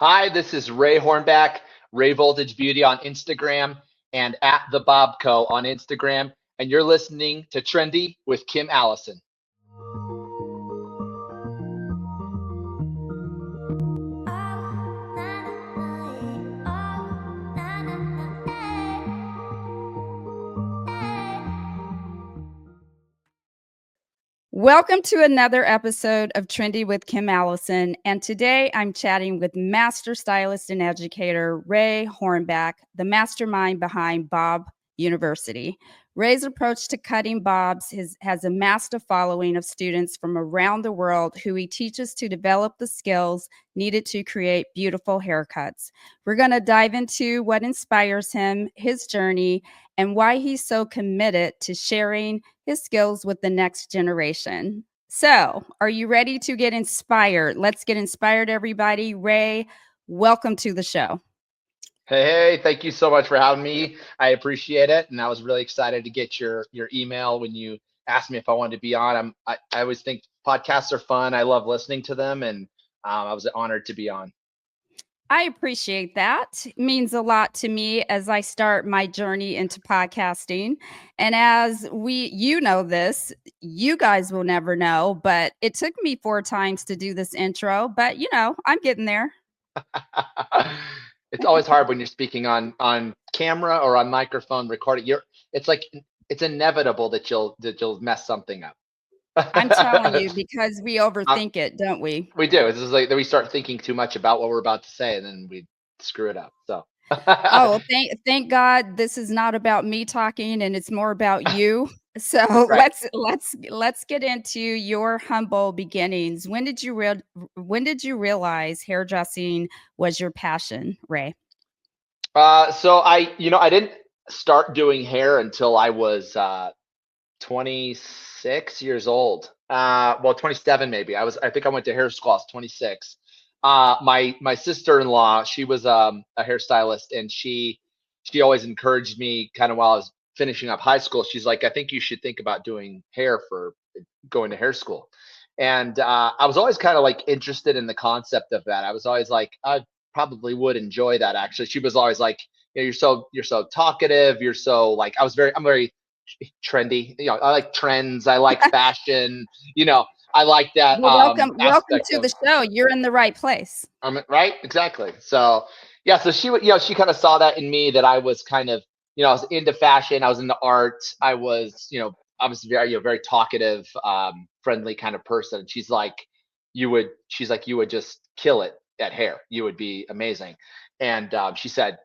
Hi, this is Ray Hornback, Ray Voltage Beauty on Instagram and at the Bob Co on Instagram. And you're listening to Trendy with Kim Allison. Welcome to another episode of Trendy with Kim Allison. And today I'm chatting with master stylist and educator Ray Hornback, the mastermind behind Bob University. Ray's approach to cutting bobs has amassed a following of students from around the world who he teaches to develop the skills needed to create beautiful haircuts. We're going to dive into what inspires him, his journey, and why he's so committed to sharing his skills with the next generation. So, are you ready to get inspired? Let's get inspired, everybody. Ray, welcome to the show. Hey, thank you so much for having me. I appreciate it. And I was really excited to get your email when you asked me if I wanted to be on. I always think podcasts are fun. I love listening to them, and I was honored to be on. I appreciate that. It means a lot to me as I start my journey into podcasting. And as you know this, you guys will never know, but it took me 4 times to do this intro, but I'm getting there. It's always hard when you're speaking on camera or on microphone recording. It's inevitable that you'll mess something up. I'm telling you, because we overthink it, don't we? We do. It's just like that we start thinking too much about what we're about to say, and then we screw it up. So, Oh, thank God this is not about me talking and it's more about you. So right. let's get into your humble beginnings. When did you realize hairdressing was your passion, Ray? So I didn't start doing hair until I was 26 years old. Well, 27 maybe. I think I went to hair school. I was 26. My sister-in-law, she was a hairstylist, and she always encouraged me kind of while I was finishing up high school. She's like, I think you should think about doing hair for going to hair school. And I was always kind of like interested in the concept of that. I was always like, I probably would enjoy that actually. She was always like, you're so talkative. You're so like, I'm very trendy. I like trends. I like fashion. I like that Well, welcome aspect to of. the show. You're in the right place. Right, exactly. So yeah, so she kind of saw that in me, that I was kind of, I was into fashion. I was into art. I was, obviously very, very talkative, friendly kind of person. She's like, you would just kill it at hair. You would be amazing. And she said,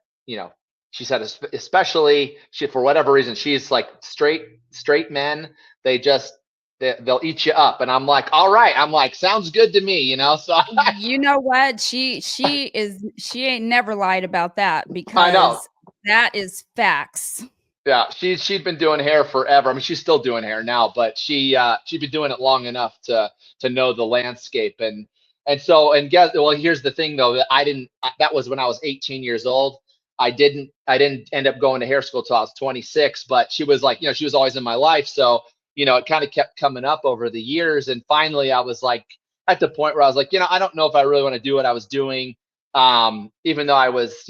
especially for whatever reason, she's like straight men. They just, they'll eat you up. And I'm like, all right. I'm like, sounds good to me, So You know what? She ain't never lied about that, I know. because that is facts. Yeah, she'd been doing hair forever. I mean, she's still doing hair now, but she'd been doing it long enough to know the landscape. And guess, well, here's the thing though, that I didn't. That was when I was 18 years old. I didn't end up going to hair school till I was 26. But she was like, she was always in my life, so it kind of kept coming up over the years. And finally, I was like at the point where I was like, I don't know if I really want to do what I was doing. Even though I was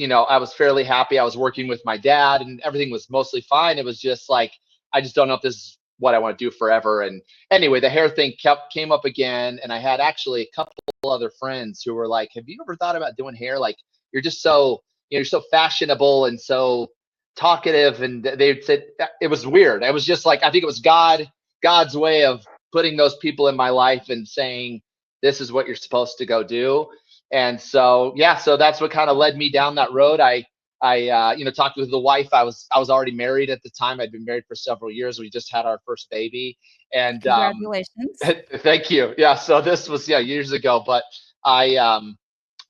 fairly happy. I was working with my dad and everything was mostly fine. It was just like, I just don't know if this is what I want to do forever. And anyway, the hair thing came up again. And I had actually a couple other friends who were like, have you ever thought about doing hair? Like, you're just so, you're so fashionable and so talkative. And they said it was weird. It was just like, I think it was God's way of putting those people in my life and saying, this is what you're supposed to go do. And so, yeah, so that's what kind of led me down that road. I talked with the wife. I was already married at the time. I'd been married for several years. We just had our first baby, and Congratulations. thank you. Yeah, so this was years ago, but my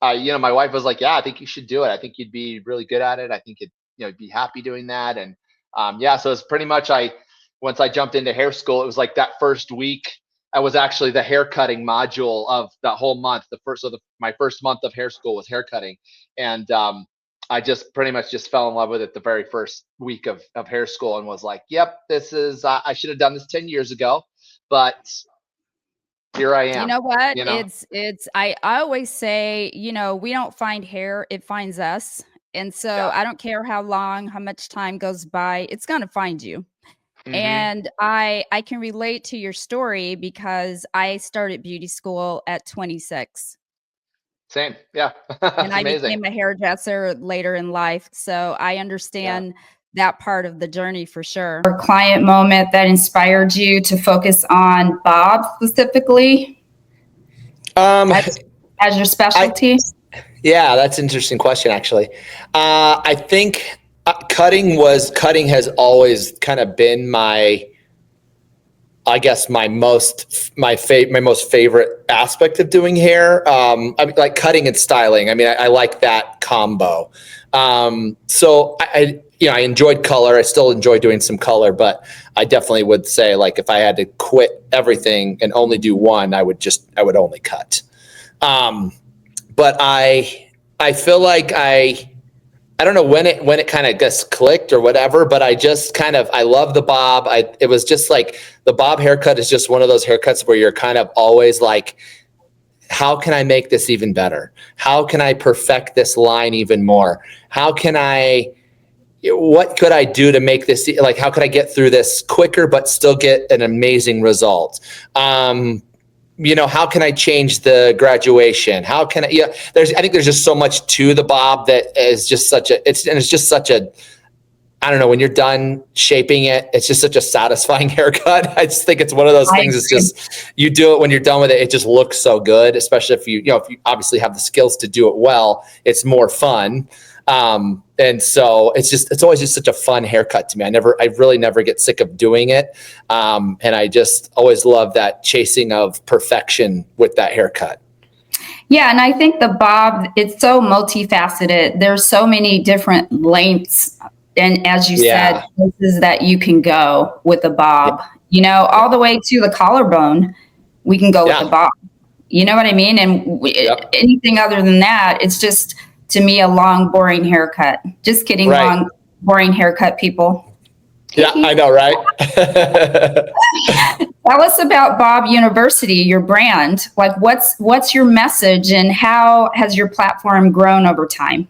wife was like, yeah, I think you should do it. I think you'd be really good at it. I think you'd be happy doing that. And so it's pretty much once I jumped into hair school, it was like that first week. I was actually the hair cutting module of that whole month. My first month of hair school was hair cutting, and I just pretty much just fell in love with it the very first week of hair school, and was like, yep, this is. I should have done this 10 years ago, but here I am. You know what? You know. I always say, we don't find hair, it finds us. And so Yeah. I don't care how long, how much time goes by, it's going to find you. Hmm. And I can relate to your story because I started beauty school at 26 Same. Yeah. and That's I amazing. became a hairdresser later in life. So I Yeah. understand that part of the journey for sure. Or client moment that inspired you to focus on Bob specifically Um, as your I specialty? Yeah, that's an interesting question, actually. I think cutting has always kind of been I guess my most favorite aspect of doing hair. I mean, like cutting and styling. I mean, I like that combo. So I enjoyed color. I still enjoy doing some color, but I definitely would say, like, if I had to quit everything and only do one, I would only cut. But I feel like I don't know when it kind of just clicked or whatever, but I love the bob. It was just like the bob haircut is just one of those haircuts where you're kind of always like, how can I make this even better? How can I perfect this line even more? What could I do to make this, like, how could I get through this quicker but still get an amazing result? How can I change the graduation? How can I, I think there's just so much to the bob that is just it's just such a, I don't know, when you're done shaping it, it's just such a satisfying haircut. I just think it's one of those things. It's just, you do it when you're done with it. It just looks so good, especially if you obviously have the skills to do it well, it's more fun. And so it's always just such a fun haircut to me. I really never get sick of doing it. And I just always love that chasing of perfection with that haircut. Yeah, and I think the bob, it's so multifaceted. There's so many different lengths. And as you said, places that you can go with the bob, all the way to the collarbone, we can go with the bob. You know what I mean? And anything other than that, it's just, to me, a long, boring haircut. Just kidding, long, boring haircut, people. Yeah, I know, right? Tell us about Bob University, your brand. Like, what's your message, and how has your platform grown over time?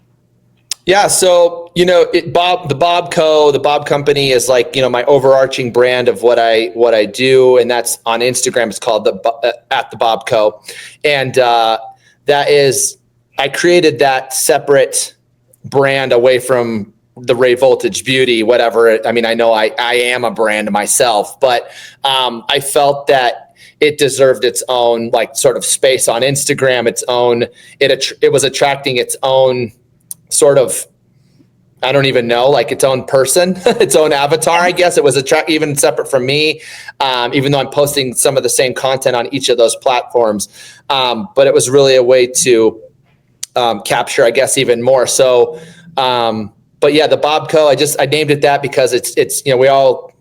Yeah, so the Bob Company is like my overarching brand of what I do, and that's on Instagram. It's called at the Bob Co, and that is, I created that separate brand away from the Ray Voltage Beauty, whatever. I mean, I know I am a brand myself, but I felt that it deserved its own, like, sort of space on Instagram. It was attracting its own sort of, I don't even know, like its own person, its own avatar, I guess. It was even separate from me, even though I'm posting some of the same content on each of those platforms. But it was really a way to capture, I guess, even more. So, but yeah, the Bob Co, I named it that because it's we don't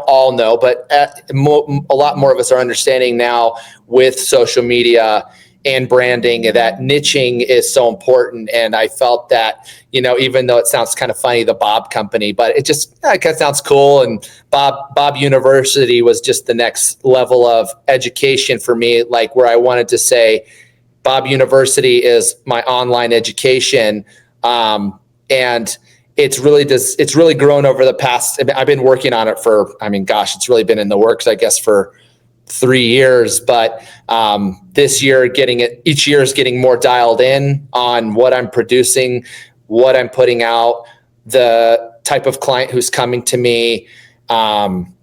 all know, but a lot more of us are understanding now with social media and branding that niching is so important. And I felt that, even though it sounds kind of funny, the Bob Company, but it just kind of sounds cool. And Bob University was just the next level of education for me, like where I wanted to say, Bob University is my online education. And it's really grown over the past, I've been working on it for, it's really been in the works, I guess, for 3 years, but this year each year is getting more dialed in on what I'm producing, what I'm putting out, the type of client who's coming to me, and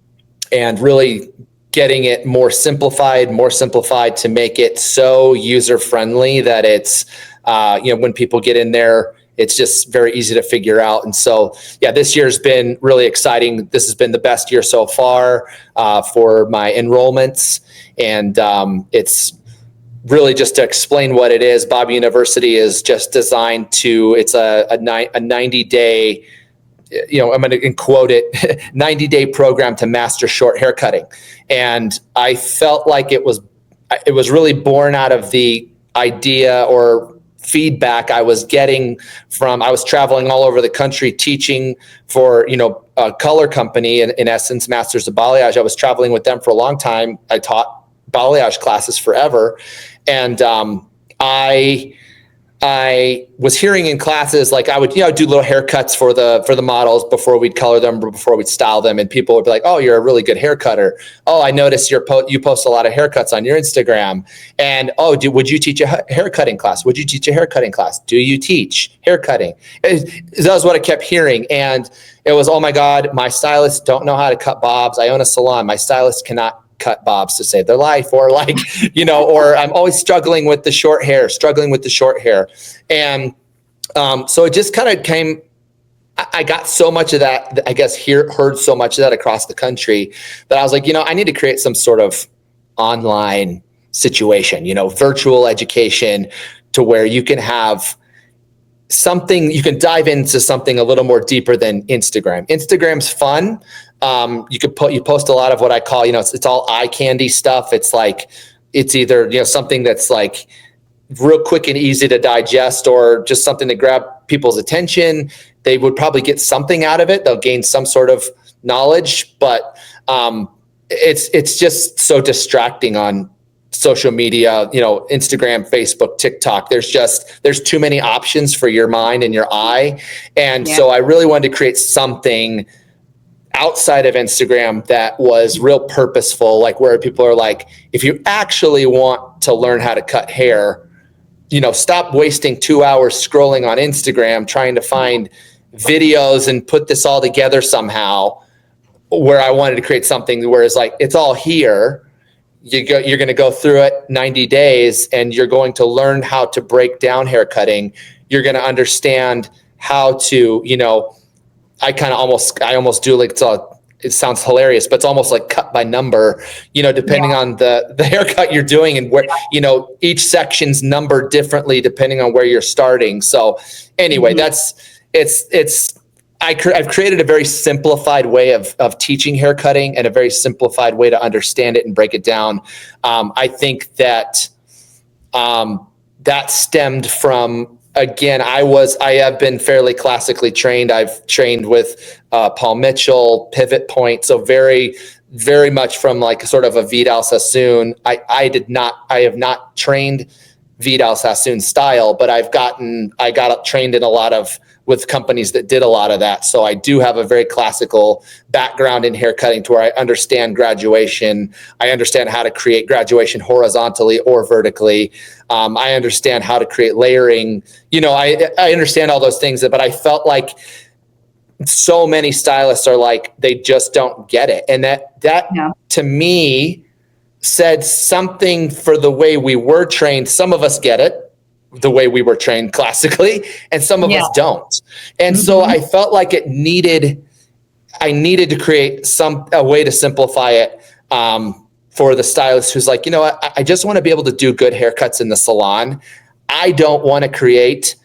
really getting it more simplified to make it so user friendly that it's, when people get in there, it's just very easy to figure out. And so, yeah, this year's been really exciting. This has been the best year so far for my enrollments. And it's really, just to explain what it is, Bob University is just designed to, it's a 90-day, I'm going to quote it, 90-day program to master short hair cutting. And I felt like it was really born out of the idea or feedback I was getting from, I was traveling all over the country teaching for, a color company, in essence, Masters of Balayage. I was traveling with them for a long time. I taught balayage classes forever. And I was hearing in classes, like I would, do little haircuts for the models before we'd color them or before we'd style them. And people would be like, "Oh, you're a really good hair cutter. Oh, I noticed you post a lot of haircuts on your Instagram. And would you teach a haircutting class? Would you teach a haircutting class? Do you teach haircutting?" That was what I kept hearing. And it was, oh my God, my stylists don't know how to cut bobs. I own a salon. My stylists cannot cut bobs to save their life, or like, or I'm always struggling with the short hair. And so it just kind of came, I got so much of that, I guess, heard so much of that across the country that I was like, I need to create some sort of online situation, virtual education, to where you can have something, you can dive into something a little more deeper than Instagram. Instagram's fun. You post a lot of what I call, it's all eye candy stuff. It's like, it's either, something that's like real quick and easy to digest, or just something to grab people's attention. They would probably get something out of it. They'll gain some sort of knowledge, but it's just so distracting on social media, Instagram, Facebook, TikTok. There's too many options for your mind and your eye. And so I really wanted to create something outside of Instagram that was real purposeful, like where people are like, if you actually want to learn how to cut hair, stop wasting 2 hours scrolling on Instagram trying to find videos and put this all together somehow. Where I wanted to create something where it's like, it's all here. You're going to go through it 90 days and you're going to learn how to break down hair cutting. You're going to understand how to, I almost do like, it sounds hilarious, but it's almost like cut by number, depending on the haircut you're doing, and where, each section's numbered differently depending on where you're starting. So anyway, I've created a very simplified way of teaching hair cutting, and a very simplified way to understand it and break it down. I think that that stemmed from, again, I have been fairly classically trained. I've trained with Paul Mitchell, Pivot Point. So very, very much from like sort of a Vidal Sassoon. I have not trained Vidal Sassoon style, but I got trained in a lot of, with companies that did a lot of that. So I do have a very classical background in hair cutting, to where I understand graduation. I understand how to create graduation horizontally or vertically. I understand how to create layering. I understand all those things, but I felt like so many stylists are like, they just don't get it. And that to me said something for the way we were trained. Some of us get it the way we were trained classically, and some of us don't. And so I felt like I needed to create a way to simplify it for the stylist who's like, I just want to be able to do good haircuts in the salon. I don't want to create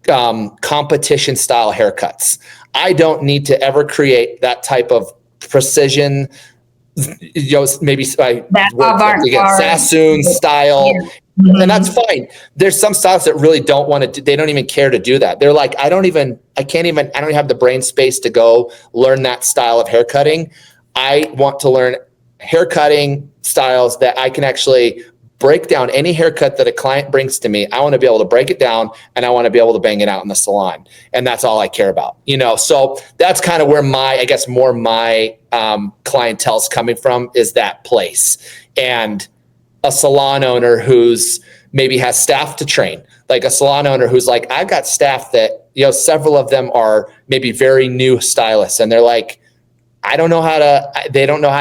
competition style haircuts. I don't need to ever create that type of precision, maybe Sassoon style. And that's fine. There's some stylists that really don't want to, they don't even care to do that. They're like, I don't have the brain space to go learn that style of hair cutting. I want to learn hair cutting styles that I can actually break down any haircut that a client brings to me. I want to be able to break it down, and I want to be able to bang it out in the salon. And that's all I care about, so that's kind of where my clientele's coming from, is that place. And a salon owner who's maybe has staff to train, like a salon owner who's like, I've got staff that, several of them are maybe very new stylists, and they're like, they don't know how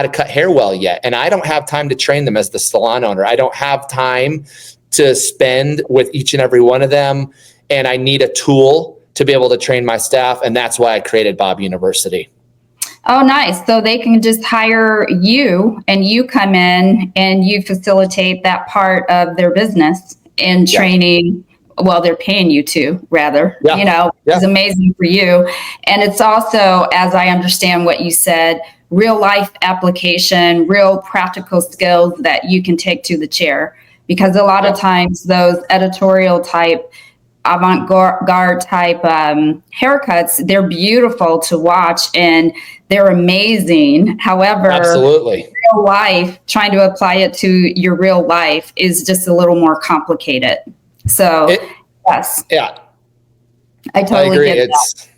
to cut hair well yet. And I don't have time to train them as the salon owner. I don't have time to spend with each and every one of them. And I need a tool to be able to train my staff. And that's why I created Bob University. Oh, nice. So they can just hire you, and you come in and you facilitate that part of their business in training. Well, they're paying you to, rather, it's amazing for you. And it's also, as I understand what you said, real life application, real practical skills that you can take to the chair. Because a lot of times those editorial type, avant-garde type haircuts, they're beautiful to watch and they're amazing. However, absolutely, real life, trying to apply it to your real life is just a little more complicated. So yes. Yeah. I totally get that.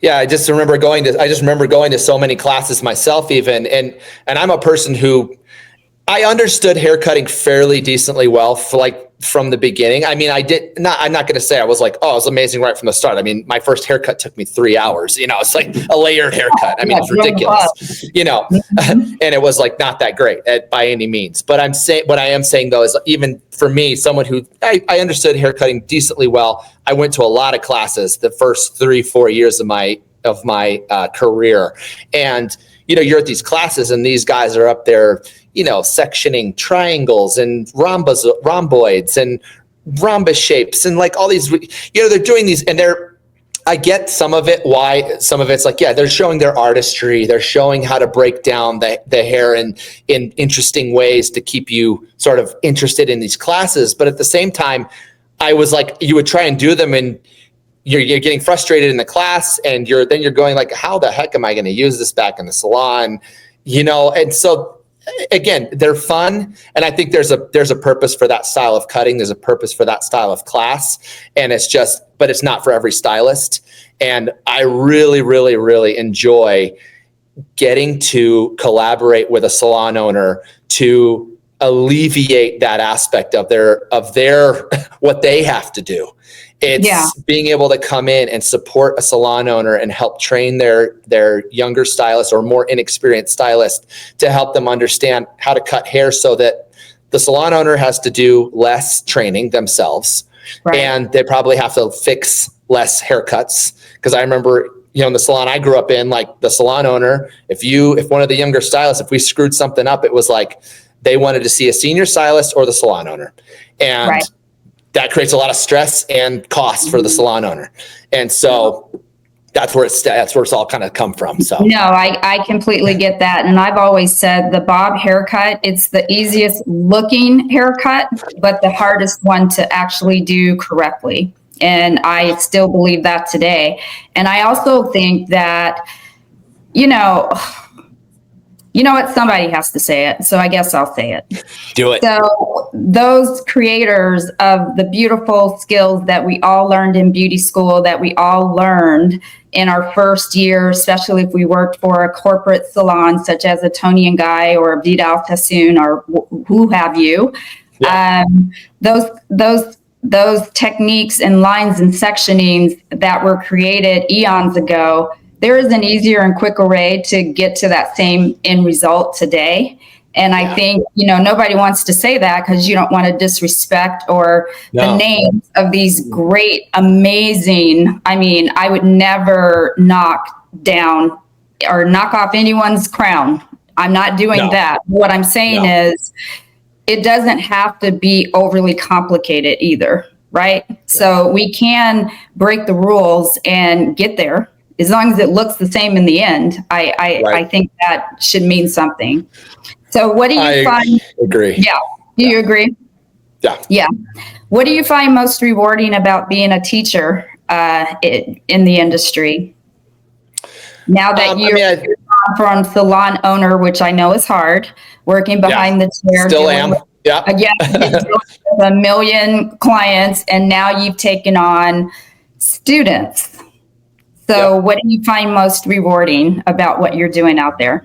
Yeah, I just remember going to so many classes myself even. And I'm a person who I understood haircutting fairly decently well from the beginning. I mean, I'm not going to say I was like, oh, it was amazing right from the start. I mean, my first haircut took me 3 hours, it's like a layered haircut. I mean, it's ridiculous, and it was like not that great by any means. But what I am saying though, is even for me, someone who I understood haircutting decently well, I went to a lot of classes the first 3-4 years of my career. And, you're at these classes and these guys are up there, sectioning triangles and rhomboids and rhombus shapes and like all these, they're doing these and I get some of it, why some of it's like, yeah, they're showing their artistry. They're showing how to break down the hair in interesting ways to keep you sort of interested in these classes. But at the same time, I was like, you would try and do them and you're getting frustrated in the class and you're going like, how the heck am I going to use this back in the salon? And so again, they're fun. And I think there's a purpose for that style of cutting. There's a purpose for that style of class. And but it's not for every stylist. And I really, really, really enjoy getting to collaborate with a salon owner to alleviate that aspect of their what they have to do. It's being able to come in and support a salon owner and help train their younger stylist or more inexperienced stylist to help them understand how to cut hair so that the salon owner has to do less training themselves. Right. And they probably have to fix less haircuts. Because I remember, in the salon I grew up in, like the salon owner, if one of the younger stylists, if we screwed something up, it was like they wanted to see a senior stylist or the salon owner. And that creates a lot of stress and cost for the salon owner. And so that's where it's all kind of come from. So no, I completely get that. And I've always said the bob haircut, it's the easiest looking haircut, but the hardest one to actually do correctly. And I still believe that today. And I also think that, what? Somebody has to say it. So I guess I'll say it. Do it. So those creators of the beautiful skills that we all learned in beauty school, that we all learned in our first year, especially if we worked for a corporate salon such as a Toni and Guy or Vidal Sassoon or who have you, those techniques and lines and sectionings that were created eons ago, there is an easier and quicker way to get to that same end result today. And I think, nobody wants to say that because you don't want to disrespect the names of these great, amazing, I would never knock down or knock off anyone's crown. I'm not doing that. What I'm saying is it doesn't have to be overly complicated either, right? So we can break the rules and get there. As long as it looks the same in the end, I think that should mean something. So what do you find? Agree. Yeah. Do you agree? Yeah. Yeah. What do you find most rewarding about being a teacher in the industry? Now that you're from salon owner, which I know is hard, working behind the chair. Still am. Yeah. Again, a million clients, and now you've taken on students. So what do you find most rewarding about what you're doing out there?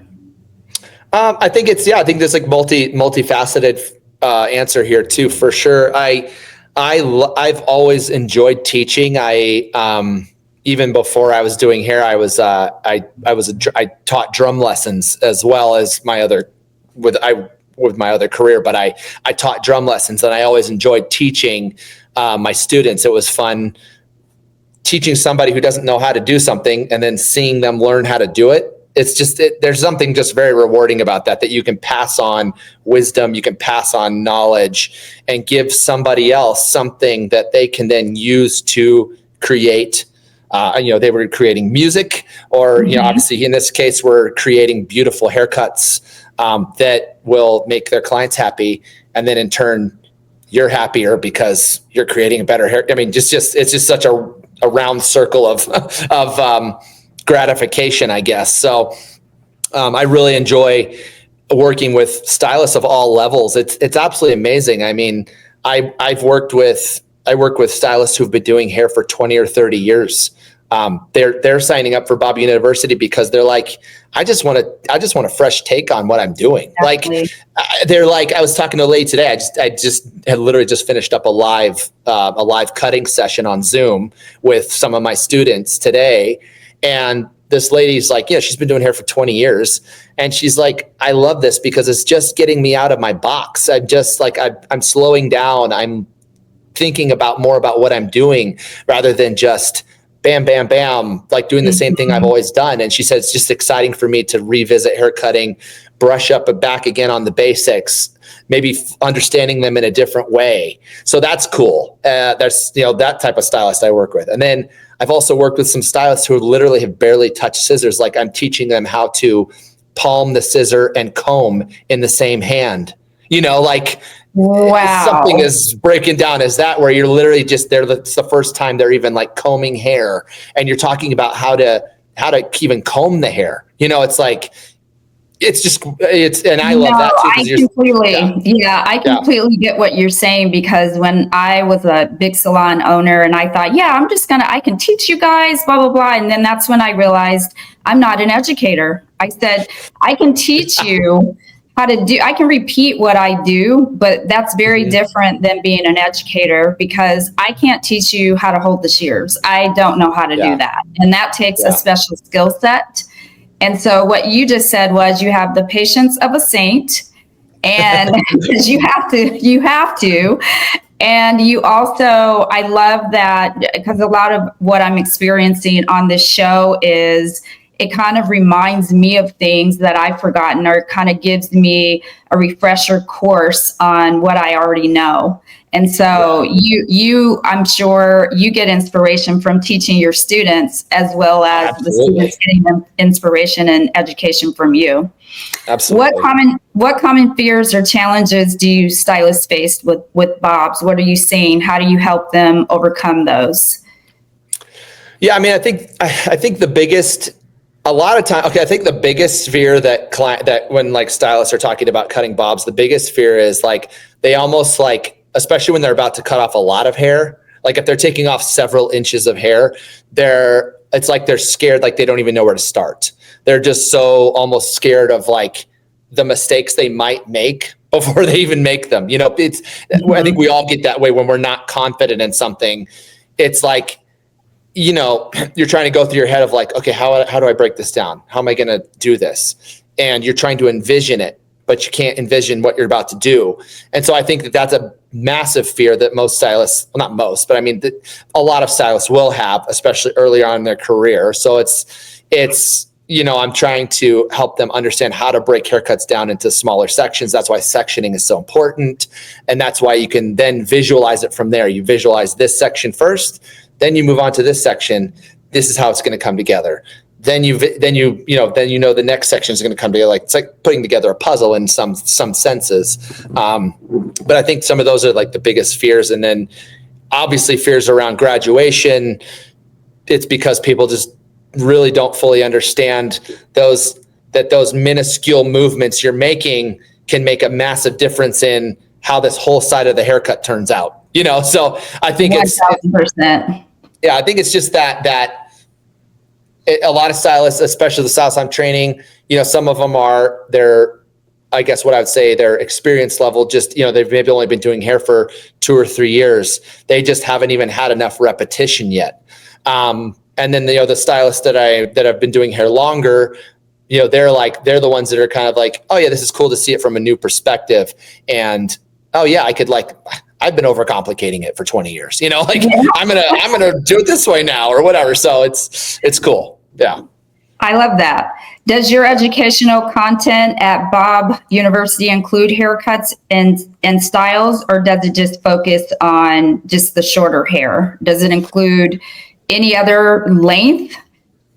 I think there's like multifaceted answer here too, for sure. I've always enjoyed teaching. Even before I was doing hair, I taught drum lessons as well as with my other career, but I taught drum lessons and I always enjoyed teaching my students. It was fun teaching somebody who doesn't know how to do something and then seeing them learn how to do it. It's just, there's something just very rewarding about that you can pass on wisdom, you can pass on knowledge and give somebody else something that they can then use to create. They were creating music or, obviously in this case, we're creating beautiful haircuts that will make their clients happy. And then in turn, you're happier because you're creating a better hair. It's just such a round circle of gratification, I guess. So I really enjoy working with stylists of all levels. It's absolutely amazing. I mean, I work with stylists who've been doing hair for 20 or 30 years. They're signing up for Bob University because they're like, I just want a fresh take on what I'm doing. Exactly. Like, they're like, I was talking to a lady today. I just had literally just finished up a live cutting session on Zoom with some of my students today. And this lady's like, yeah, she's been doing hair for 20 years. And she's like, I love this because it's just getting me out of my box. I'm just like, I'm slowing down. I'm thinking more about what I'm doing rather than just bam, bam, bam, like doing the same thing I've always done. And she said, it's just exciting for me to revisit hair cutting, brush up and back again on the basics, maybe understanding them in a different way. So that's cool. There's, that type of stylist I work with. And then I've also worked with some stylists who literally have barely touched scissors. Like I'm teaching them how to palm the scissor and comb in the same hand, like wow. Something as breaking down as that, where you're literally just there. It's the first time they're even like combing hair, and you're talking about how to even comb the hair. It's like, and I love that too. I completely get what you're saying, because when I was a big salon owner and I thought, I can teach you guys, blah, blah, blah. And then that's when I realized I'm not an educator. I said, I can teach you I can repeat what I do, but that's very different than being an educator, because I can't teach you how to hold the shears. I don't know how to do that. And that takes a special skill set. And so what you just said was you have the patience of a saint, and you have to. And you also, I love that, because a lot of what I'm experiencing on this show is it kind of reminds me of things that I've forgotten, or it kind of gives me a refresher course on what I already know. And so you, I'm sure you get inspiration from teaching your students, as well as the students getting them inspiration and education from you. Absolutely. What common fears or challenges do you stylists face with Bob's? What are you seeing? How do you help them overcome those? Yeah, I mean, I think the biggest, a lot of time, I think the biggest fear that when like stylists are talking about cutting bobs, the biggest fear is like, they almost like, especially when they're about to cut off a lot of hair, like if they're taking off several inches of hair, it's like they're scared, like they don't even know where to start. They're just so almost scared of like the mistakes they might make before they even make them. I think we all get that way when we're not confident in something. It's like, you're trying to go through your head of like, okay, how do I break this down? How am I going to do this? And you're trying to envision it, but you can't envision what you're about to do. And so I think that's a massive fear that most stylists, well, not most, but I mean, a lot of stylists will have, especially early on in their career. So it's, I'm trying to help them understand how to break haircuts down into smaller sections. That's why sectioning is so important. And that's why you can then visualize it from there. You visualize this section first, then you move on to this section. This is how it's going to come together. Then the next section is going to come together. Like, it's like putting together a puzzle in some senses. But I think some of those are like the biggest fears. And then obviously fears around graduation. It's because people just really don't fully understand those minuscule movements you're making can make a massive difference in how this whole side of the haircut turns out. So I think 1,000%. I think it's just that a lot of stylists, especially the stylists I'm training, some of them I guess what I would say their experience level, just, they've maybe only been doing hair for 2 or 3 years. They just haven't even had enough repetition yet. And then, the stylists that have been doing hair longer, they're the ones that are kind of like, oh yeah, this is cool to see it from a new perspective. And, oh yeah, I've been overcomplicating it for 20 years, I'm going to do it this way now or whatever. So it's cool. Yeah. I love that. Does your educational content at Bob University include haircuts and styles, or does it just focus on just the shorter hair? Does it include any other length?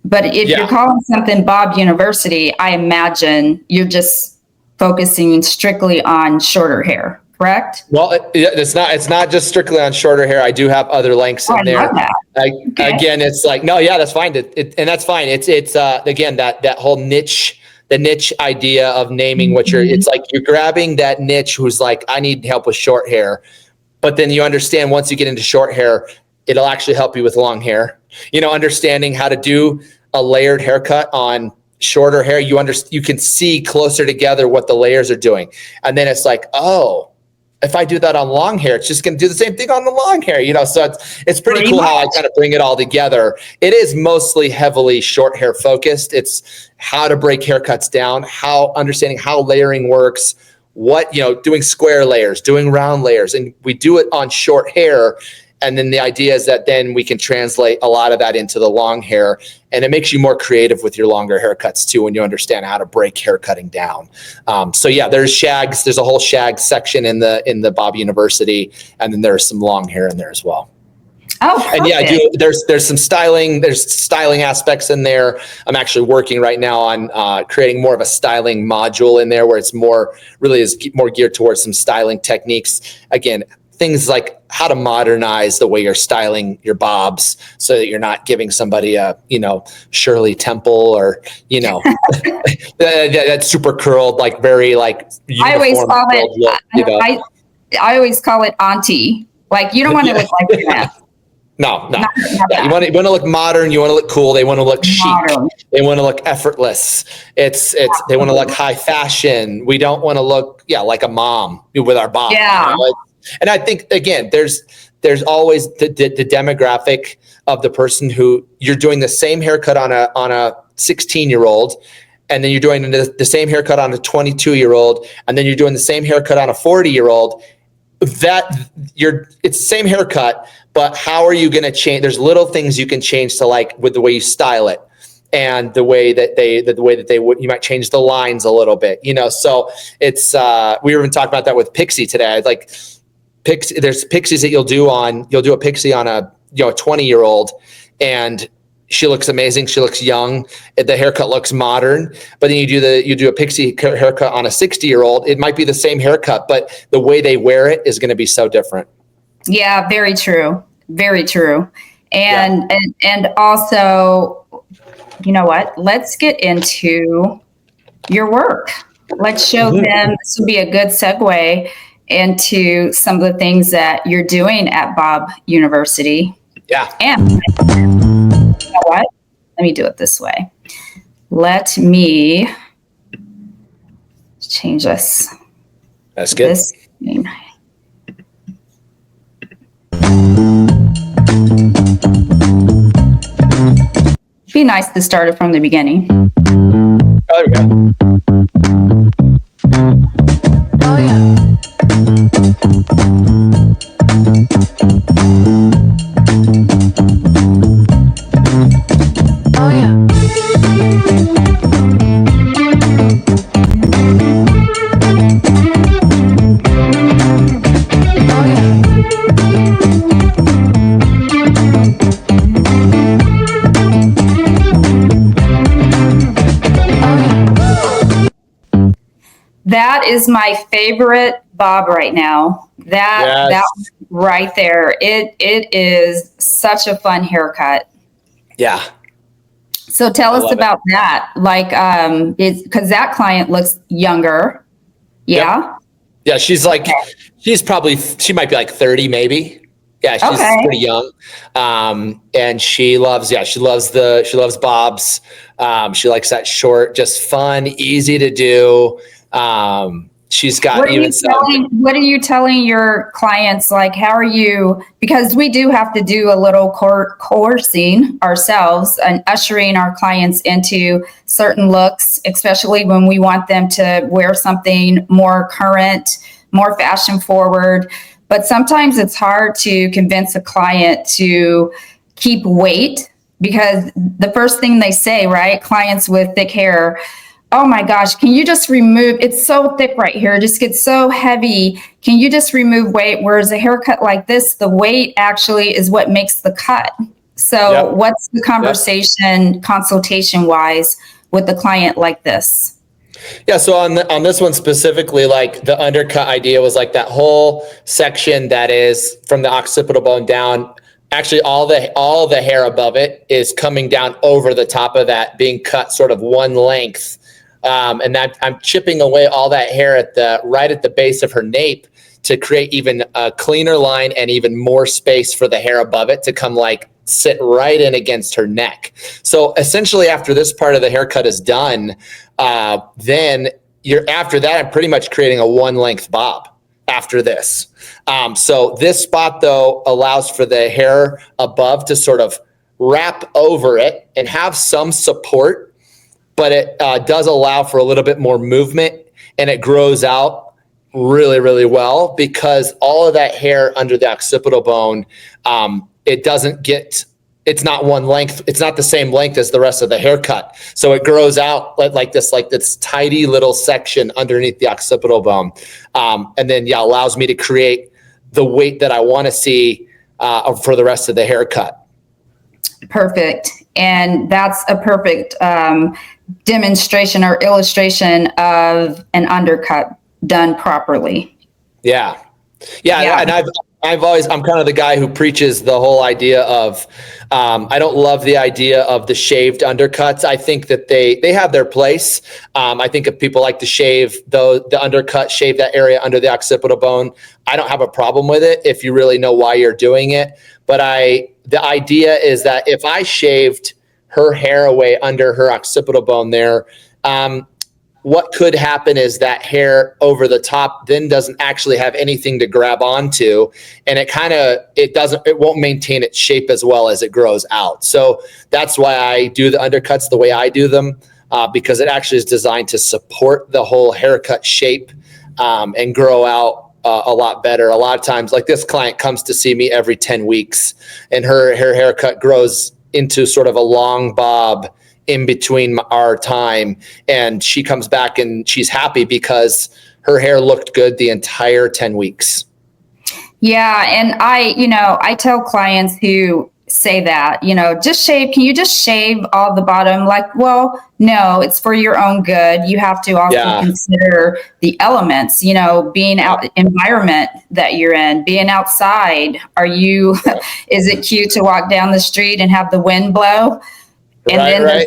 But if you're calling something Bob University, I imagine you're just focusing strictly on shorter hair, correct? Well, it's not just strictly on shorter hair. I do have other lengths in there. Again, it's like, no, yeah, that's fine. And that's fine. It's again, that whole niche the niche idea of naming what it's like you're grabbing that niche who's like, I need help with short hair. But then you understand once you get into short hair, it'll actually help you with long hair. Understanding how to do a layered haircut on shorter hair, you can see closer together what the layers are doing. And then it's like, oh, if I do that on long hair, it's just going to do the same thing on the long hair, so it's pretty cool how I kind of bring it all together. It is mostly heavily short hair focused. It's how to break haircuts down, understanding how layering works, doing square layers, doing round layers. And we do it on short hair. And then the idea is that then we can translate a lot of that into the long hair, and it makes you more creative with your longer haircuts too when you understand how to break hair cutting down. There's shags. There's a whole shag section in the Bob University, and then there's some long hair in there as well. Oh, perfect. And there's some styling. There's styling aspects in there. I'm actually working right now on creating more of a styling module in there where it's more geared towards some styling techniques. Again, things like how to modernize the way you're styling your bobs so that you're not giving somebody a, Shirley Temple or, that super curled, like very like I always call it, I always call it auntie. Like you don't want to look like that. No. You want to look modern. You want to look cool. They want to look chic. They want to look effortless. They want to look high fashion. We don't want to look, like a mom with our bob. Yeah. And I think, again, there's always the demographic of the person who you're doing the same haircut on a 16-year-old, and then you're doing the same haircut on a 22-year-old, and then you're doing the same haircut on a 40-year-old. It's the same haircut, but how are you going to change? There's little things you can change to like with the way you style it. And the way that they would, you might change the lines a little bit, So it's we were even talking about that with Pixie today. Like there's pixies that you'll do a pixie on a 20-year-old, and she looks amazing. She looks young. The haircut looks modern. But then you do a pixie haircut on a 60-year-old. It might be the same haircut, but the way they wear it is going to be so different. Yeah, very true. Very true. And also, you know what? Let's get into your work. Let's show them. This would be a good segue into some of the things that you're doing at Bob University. Yeah. And you know what? Let me do it this way. Let me change this. That's good. This thing. Be nice to start it from the beginning. Oh, there we go. Oh yeah. Oh yeah. That is my favorite bob right now. That right there. It is such a fun haircut. Yeah. So tell us about that. Like, it's because that client looks younger. Yeah. Yep. Yeah. She's like, she might be like 30 maybe. Yeah. She's pretty young. And she loves bobs. She likes that short, just fun, easy to do. She's got what are you telling your clients? Like, how are you, because we do have to do a little coercing ourselves and ushering our clients into certain looks, especially when we want them to wear something more current, more fashion forward. But sometimes it's hard to convince a client to keep weight, because the first thing they say, right? Clients with thick hair, oh my gosh, can you just remove, it's so thick right here, it just gets so heavy. Can you just remove weight? Whereas a haircut like this, the weight actually is what makes the cut. So what's the conversation consultation wise with the client like this? Yeah, so on this one specifically, like the undercut idea was like that whole section that is from the occipital bone down. Actually, all the hair above it is coming down over the top of that, being cut sort of one length And that I'm chipping away all that hair right at the base of her nape to create even a cleaner line and even more space for the hair above it to come like sit right in against her neck. So essentially after this part of the haircut is done, then after that, I'm pretty much creating a one length bob after this. So this spot though allows for the hair above to sort of wrap over it and have some support, but it does allow for a little bit more movement, and it grows out really, really well because all of that hair under the occipital bone, it's not one length. It's not the same length as the rest of the haircut. So it grows out like this tidy little section underneath the occipital bone. And then, allows me to create the weight that I want to see for the rest of the haircut. Perfect. And that's a perfect demonstration or illustration of an undercut done properly. Yeah. And I'm kind of the guy who preaches the whole idea of, I don't love the idea of the shaved undercuts. I think that they have their place. I think if people like to shave the undercut, shave that area under the occipital bone, I don't have a problem with it if you really know why you're doing it. But the idea is that if I shaved her hair away under her occipital bone there, what could happen is that hair over the top then doesn't actually have anything to grab onto, and it won't maintain its shape as well as it grows out. So that's why I do the undercuts the way I do them, because it actually is designed to support the whole haircut shape and grow out a lot better. A lot of times, like this client comes to see me every 10 weeks, and her haircut grows into sort of a long bob in between our time, and she comes back and she's happy because her hair looked good the entire 10 weeks. Yeah. And I tell clients who say that, can you just shave all the bottom? Like, well, no, it's for your own good. You have to also consider the elements, being out environment that you're in, being outside. Is it cute to walk down the street and have the wind blow? And then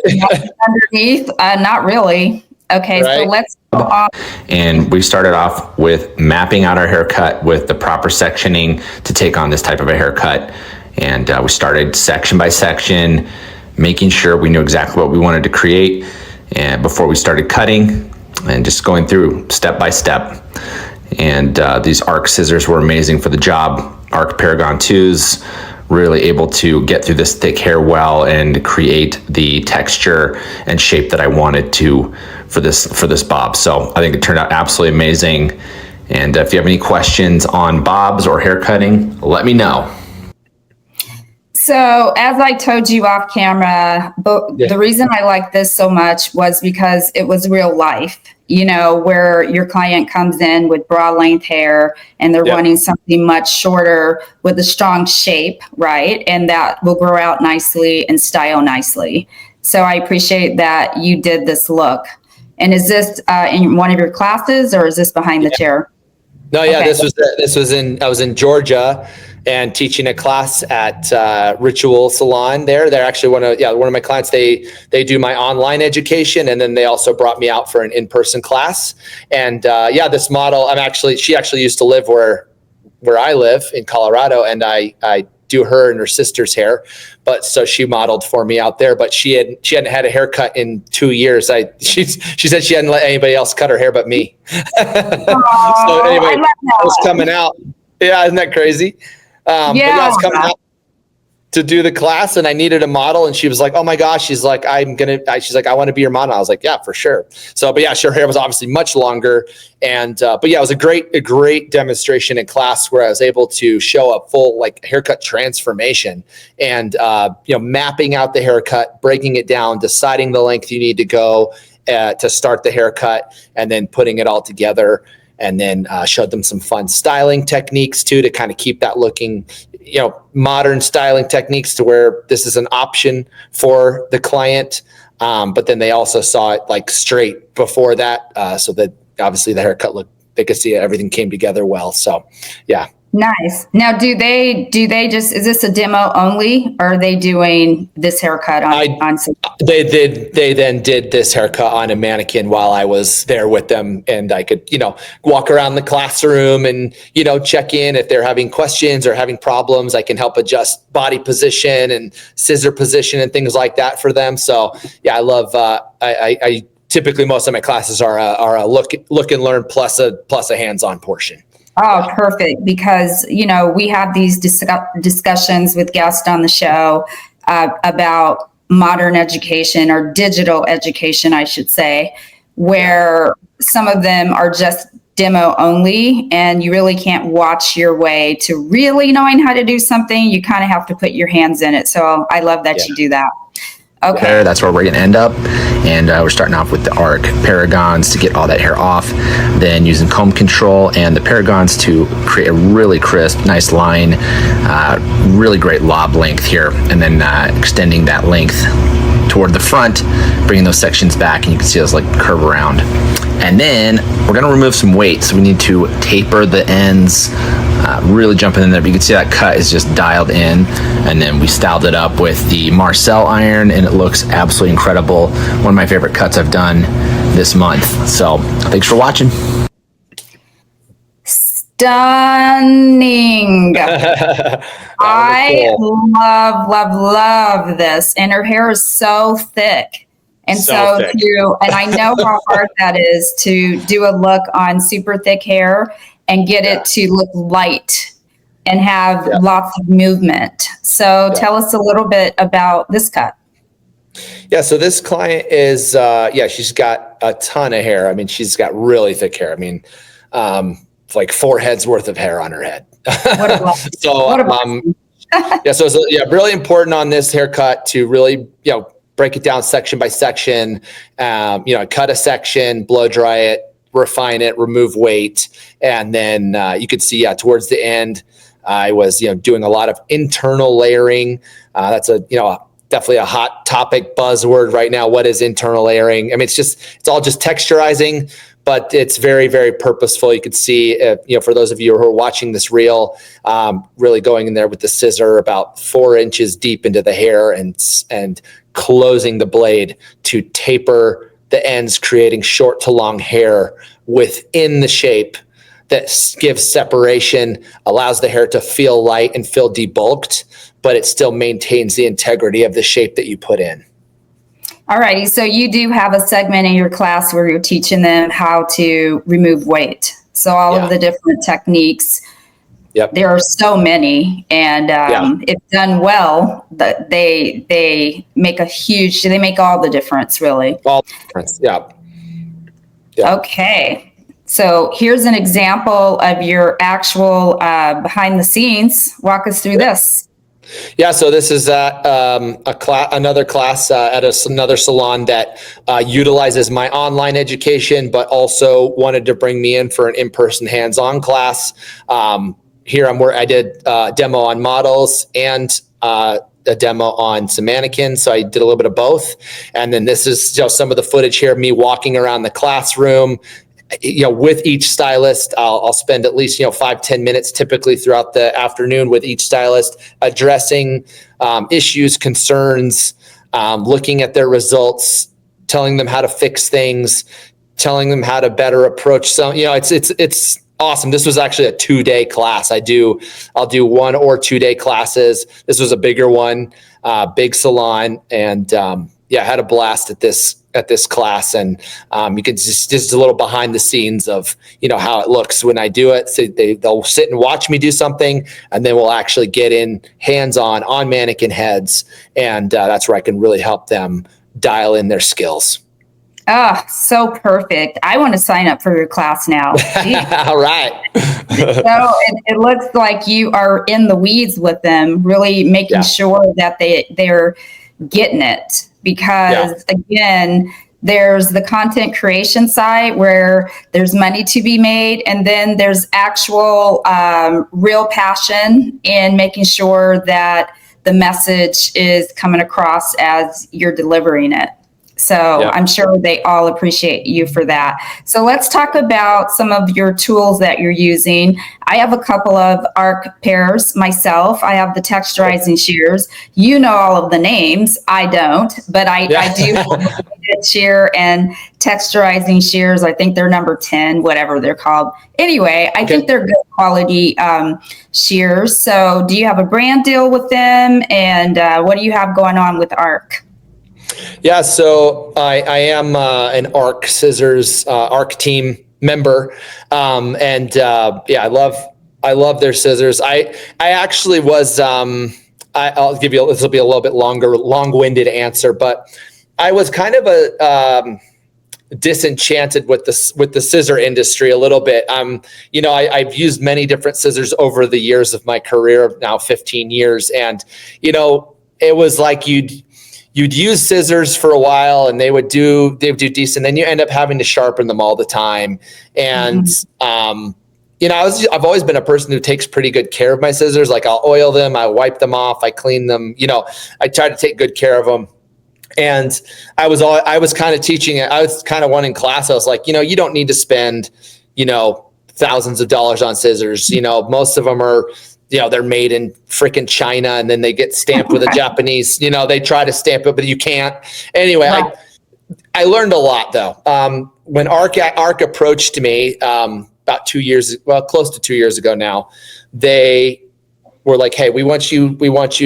underneath, not really. Okay, so let's go on. And we started off with mapping out our haircut with the proper sectioning to take on this type of a haircut. And we started section by section, making sure we knew exactly what we wanted to create and before we started cutting, and just going through step by step. And these arc scissors were amazing for the job. Arc Paragon 2s, really able to get through this thick hair well and create the texture and shape that I wanted to for this bob. So I think it turned out absolutely amazing. And if you have any questions on bobs or hair cutting, let me know. So as I told you off camera, the reason I like this so much was because it was real life, where your client comes in with broad length hair and they're wanting something much shorter with a strong shape, right? And that will grow out nicely and style nicely. So I appreciate that you did this look. And is this in one of your classes, or is this behind the chair? No, I was in Georgia and teaching a class at Ritual Salon there. They're actually one of my clients. They do my online education, and then they also brought me out for an in-person class. And this model, she actually used to live where I live in Colorado, and I do her and her sister's hair. But so she modeled for me out there, but she hadn't had a haircut in 2 years. She said she hadn't let anybody else cut her hair but me. So anyway, it was coming out. Yeah, isn't that crazy? But I was coming out to do the class, and I needed a model, and she was like, "Oh my gosh," she's like, "I want to be your model." I was like, "Yeah, for sure." So, but her hair was obviously much longer, and it was a great demonstration in class where I was able to show a full haircut transformation, and mapping out the haircut, breaking it down, deciding the length you need to go to start the haircut, and then putting it all together. And then showed them some fun styling techniques too, to kind of keep that looking, modern styling techniques to where this is an option for the client. But then they also saw it straight before that, so that obviously the haircut looked, they could see everything came together well. So yeah, Nice. Now, do they just, is this a demo only, or are they doing this haircut on some? They then did this haircut on a mannequin while I was there with them, and I could, walk around the classroom and, check in if they're having questions or having problems. I can help adjust body position and scissor position and things like that for them. So yeah, I love, I typically most of my classes are a look and learn plus a hands-on portion. Oh, perfect. Because, we have these discussions with guests on the show about modern education, or digital education, I should say, where some of them are just demo only, and you really can't watch your way to really knowing how to do something. You kind of have to put your hands in it. So I love that you do that. Okay. That's where we're going to end up. And we're starting off with the arc paragons to get all that hair off, then using comb control and the paragons to create a really crisp, nice line, really great lob length here, and then extending that length toward the front, bringing those sections back, and you can see those like curve around. And then we're going to remove some weight. So we need to taper the ends, really jumping in there. But you can see that cut is just dialed in. And then we styled it up with the Marcel iron, and it looks absolutely incredible. One of my favorite cuts I've done this month. So thanks for watching. Stunning. I love this. And her hair is so thick. And so and I know how hard that is to do a look on super thick hair and get it to look light and have lots of movement. So tell us a little bit about this cut. Yeah, so this client is, she's got a ton of hair. I mean, she's got really thick hair. I mean, like 4 heads worth of hair on her head. What a blessing. So it's really important on this haircut to really, break it down section by section, cut a section, blow dry it, refine it, remove weight. And then you could see, towards the end, I was, doing a lot of internal layering. That's definitely a hot topic buzzword right now. What is internal layering? I mean, it's all just texturizing, but it's very, very purposeful. You could see, for those of you who are watching this reel, really going in there with the scissor about 4 inches deep into the hair and closing the blade to taper the ends, creating short to long hair within the shape that gives separation, allows the hair to feel light and feel debulked, but it still maintains the integrity of the shape that you put in. All righty. So you do have a segment in your class where you're teaching them how to remove weight. So all of the different techniques. Yep. There are so many, and if done well, they make all the difference, really. All the difference, yeah. Okay, so here's an example of your actual behind the scenes. Walk us through this. Yeah, so this is another class at another salon that utilizes my online education, but also wanted to bring me in for an in-person hands-on class. Here I did a demo on models and a demo on some mannequins. So I did a little bit of both. And then this is just some of the footage here of me walking around the classroom, with each stylist. I'll spend at least, 5-10 minutes typically throughout the afternoon with each stylist, addressing issues, concerns, looking at their results, telling them how to fix things, telling them how to better approach some, it's awesome. This was actually a 2-day class. I'll do 1 or 2-day classes. This was a bigger one, big salon, and I had a blast at this class. And you can just a little behind the scenes of how it looks when I do it. So they'll sit and watch me do something, and then we'll actually get in hands-on on mannequin heads, and that's where I can really help them dial in their skills. Oh, so perfect. I want to sign up for your class now. All right. So it looks like you are in the weeds with them, really making sure that they're getting it. Because again, there's the content creation side where there's money to be made. And then there's actual real passion in making sure that the message is coming across as you're delivering it. So Yeah. I'm sure they all appreciate you for that. So let's talk about some of your tools that you're using. I have a couple of arc pairs myself. I have the texturizing shears. You know all of the names. I don't, but I do have a good shear and texturizing shears. I think they're number 10, whatever they're called. Anyway, I think they're good quality shears. So do you have a brand deal with them? And what do you have going on with arc? Yeah, so I am an ARC Scissors ARC team member, and I love their scissors. I actually was I'll give you, this will be a little bit long-winded answer, but I was kind of a disenchanted with the scissor industry a little bit. I've used many different scissors over the years of my career, now 15 years, and it was like you'd use scissors for a while and they would do decent. Then you end up having to sharpen them all the time. And, I've always been a person who takes pretty good care of my scissors. Like I'll oil them, I wipe them off, I clean them, I try to take good care of them. And I was kind of teaching it. I was kind of one in class. I was like, you don't need to spend, thousands of dollars on scissors. Most of them are, they're made in freaking China and then they get stamped with a Japanese, they try to stamp it, but you can't. Anyway, right. I learned a lot though. When ARC approached me about close to 2 years ago now, they were like, hey, we want you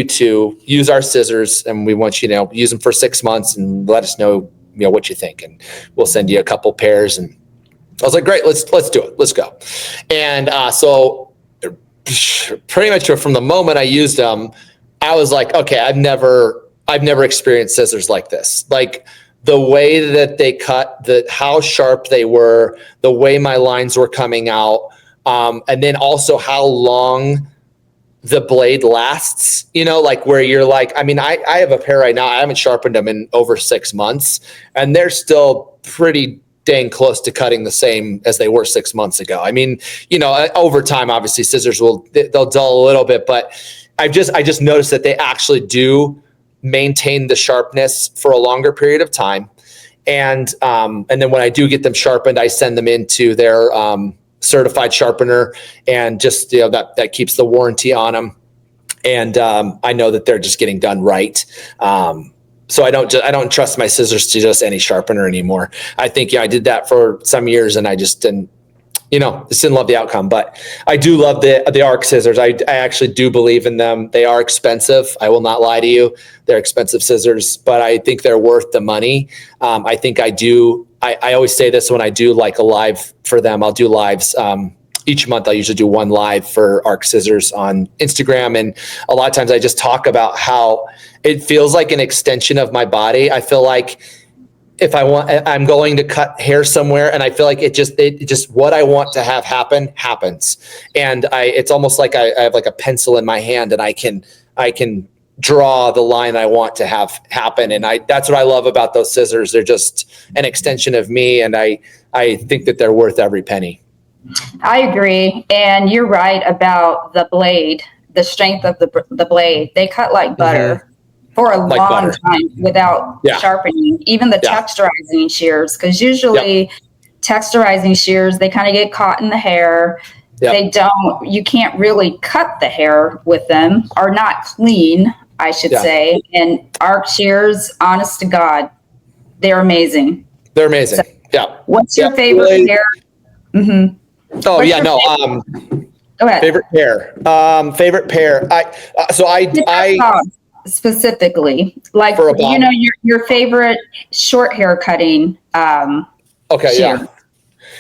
to use our scissors and we want you to use them for 6 months and let us know, what you think. And we'll send you a couple pairs. And I was like, great, let's do it. Let's go. And so pretty much from the moment I used them, I was like, okay, I've never experienced scissors like this. Like the way that they cut, how sharp they were, the way my lines were coming out, and then also how long the blade lasts, like where you're like, I have a pair right now. I haven't sharpened them in over 6 months and they're still pretty dang close to cutting the same as they were 6 months ago. Over time, obviously scissors they'll dull a little bit, but I just noticed that they actually do maintain the sharpness for a longer period of time. And then when I do get them sharpened, I send them into their certified sharpener, and just that keeps the warranty on them. And I know that they're just getting done right. So I don't trust my scissors to just any sharpener anymore. I think I did that for some years and I just didn't love the outcome. But I do love the ARC scissors. I actually do believe in them. They are expensive. I will not lie to you. They're expensive scissors, but I think they're worth the money. I think I do. I always say this when I do like a live for them. I'll do lives. Each month I usually do one live for ARC scissors on Instagram. And a lot of times I just talk about how it feels like an extension of my body. I feel like if I'm going to cut hair somewhere and I feel like it just what I want to have happen happens. And it's almost like I have like a pencil in my hand and I can draw the line I want to have happen. And that's what I love about those scissors. They're just an extension of me. And I think that they're worth every penny. I agree. And you're right about the blade, the strength of the blade. They cut like butter for a long time without sharpening, even the texturizing shears, because usually texturizing shears, they kind of get caught in the hair. You can't really cut the hair with them, or not clean, I should say. And ARC shears, honest to God, they're amazing. They're amazing. So, what's your favorite hair? Mm-hmm. Oh, go ahead. Favorite pair. I specifically, like, your favorite short hair cutting. Shear.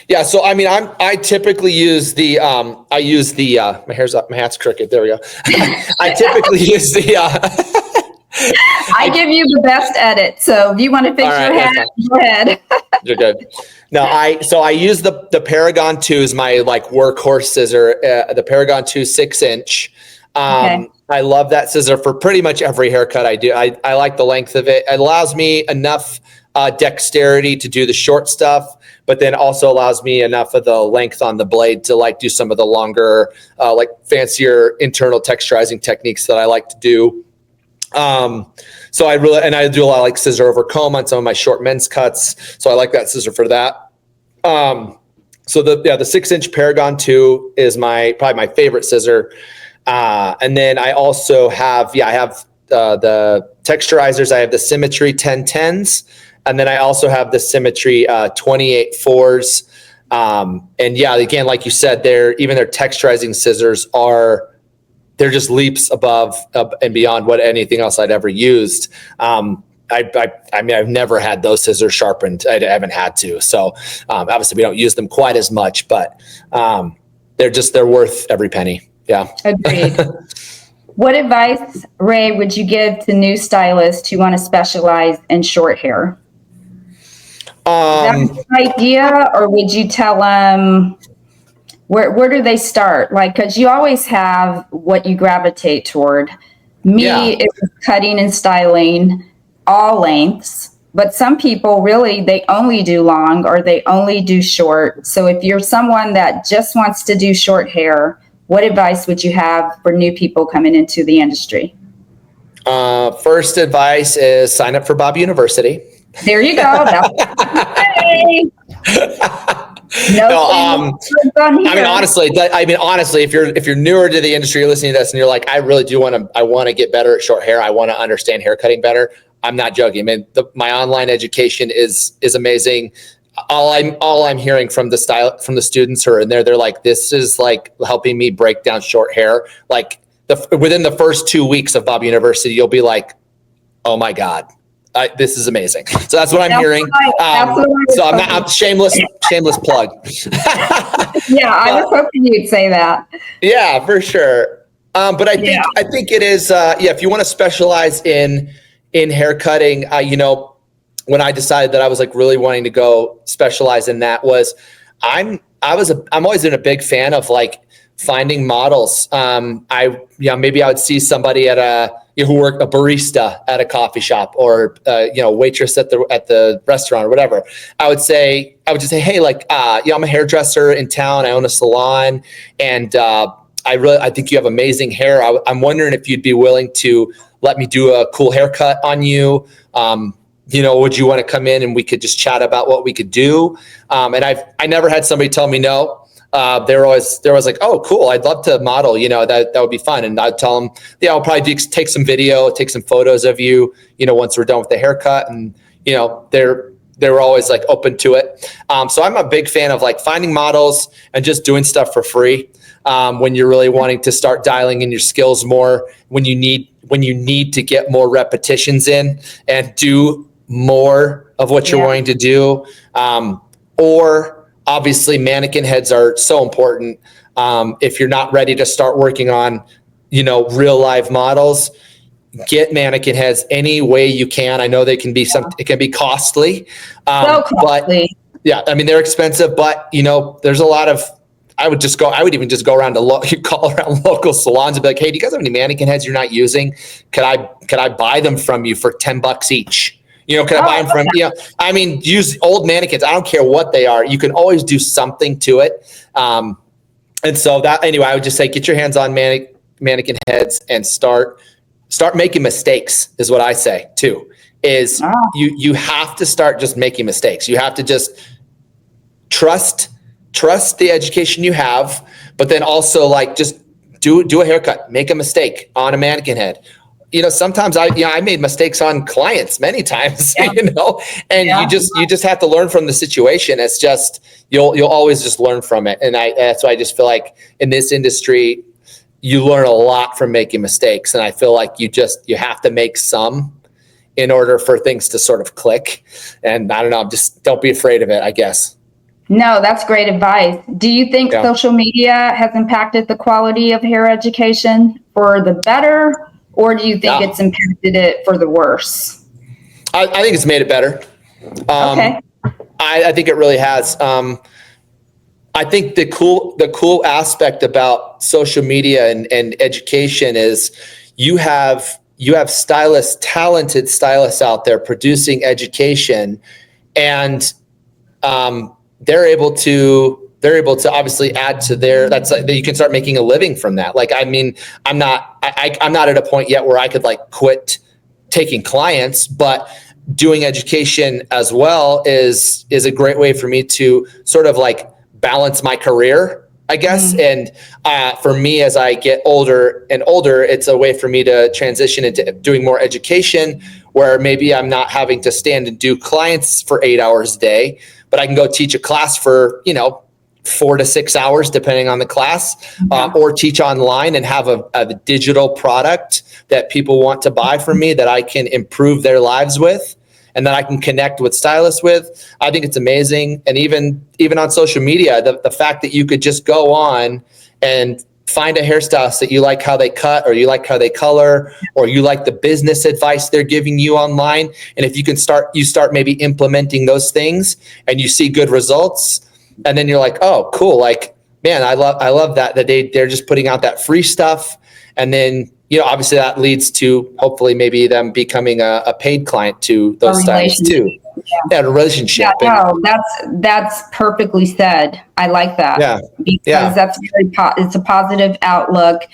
Yeah. So, I typically use my hat's crooked. There we go. I typically use I give you the best edit. So if you want to fix your hat, go ahead. You're good. No, I use the Paragon 2 as my like workhorse scissor, the Paragon 2 6-inch. I love that scissor for pretty much every haircut I do. I like the length of it. It allows me enough dexterity to do the short stuff, but then also allows me enough of the length on the blade to like do some of the longer, like fancier internal texturizing techniques that I like to do. So I do a lot of like scissor over comb on some of my short men's cuts. So I like that scissor for that. So the 6-inch Paragon 2 is probably my favorite scissor. And then I also have, I have the texturizers. I have the Symmetry 1010s. And then I also have the Symmetry 28.4s. And yeah, again, like you said, even their texturizing scissors they're just leaps above and beyond what anything else I'd ever used. I mean, I've never had those scissors sharpened. I haven't had to. So obviously we don't use them quite as much, but they're worth every penny. Yeah. Agreed. What advice, Ray, would you give to new stylists who want to specialize in short hair? Is that a good idea, or would you tell them where do they start? Like, because you always have what you gravitate toward. It was cutting and styling all lengths, but some people really, they only do long or they only do short. So if you're someone that just wants to do short hair, what advice would you have for new people coming into the industry? First advice is sign up for Bob University. There you go. I mean, honestly, if you're newer to the industry, you're listening to this and you're like, I really do I want to get better at short hair. I want to understand hair cutting better. I'm not joking. I mean, my online education is amazing. All I'm hearing from the students who are in there, they're like, this is like helping me break down short hair. Like within the first 2 weeks of Bob University, you'll be like, oh my God. This is amazing. So that's what I'm hearing. So I'm shameless plug. Yeah, I was hoping you'd say that. Yeah, for sure. But I think it is. If you want to specialize in hair cutting, when I decided that I was like really wanting to go specialize in that I'm always been a big fan of like finding models. Maybe I would see somebody who worked a barista at a coffee shop or waitress at the restaurant or whatever. I would just say, hey, I'm a hairdresser in town. I own a salon, and I think you have amazing hair. I'm wondering if you'd be willing to let me do a cool haircut on you. Would you want to come in and we could just chat about what we could do? And I never had somebody tell me no. They were always like, oh, cool. I'd love to model, that would be fun. And I'd tell them, I'll probably take some video, take some photos of you, once we're done with the haircut. And, they were always like open to it. So I'm a big fan of like finding models and just doing stuff for free. When you're really wanting to start dialing in your skills more, when you need to get more repetitions in and do more of what you're wanting to do. Or obviously mannequin heads are so important. If you're not ready to start working on, real live models, get mannequin heads any way you can. I know they can be it can be costly. So costly. But yeah, I mean, they're expensive, but there's a lot of, I would even just go around to call around local salons and be like, hey, do you guys have any mannequin heads you're not using? Could I buy them from you for $10 each? Can I buy them from, use old mannequins. I don't care what they are. You can always do something to it. And so I would just say, get your hands on mannequin heads and start making mistakes is what I say too, is you have to start just making mistakes. You have to just trust the education you have, but then also like just do a haircut, make a mistake on a mannequin head. Sometimes I made mistakes on clients many times, and you just have to learn from the situation. It's just, you'll always just learn from it. And that's why I just feel like in this industry, you learn a lot from making mistakes. And I feel like you have to make some in order for things to sort of click. And I don't know, just don't be afraid of it, I guess. No, that's great advice. Do you think social media has impacted the quality of hair education for the better, or do you think it's impacted it for the worse? I think it's made it better. Okay. I think it really has. I think the cool aspect about social media and education is you have stylists, talented stylists out there producing education, and they're able to obviously add to that you can start making a living from that. Like, I mean, I'm not at a point yet where I could like quit taking clients, but doing education as well is a great way for me to sort of like balance my career, I guess. And for me, as I get older and older, it's a way for me to transition into doing more education, where maybe I'm not having to stand and do clients for 8 hours a day, but I can go teach a class for, 4 to 6 hours, depending on the class, or teach online and have a digital product that people want to buy from me that I can improve their lives with, and that I can connect with stylists with. I think it's amazing. And even on social media, the fact that you could just go on and find a hairstylist that you like how they cut, or you like how they color, or you like the business advice they're giving you online. And if you can start maybe implementing those things and you see good results, and then you're like, oh, cool. Like, man, I love that they're just putting out that free stuff. And then, obviously that leads to hopefully maybe them becoming a paid client to those stylists too. Yeah, a relationship. Yeah, no, that's perfectly said. I like that. Yeah. Because that's it's a positive outlook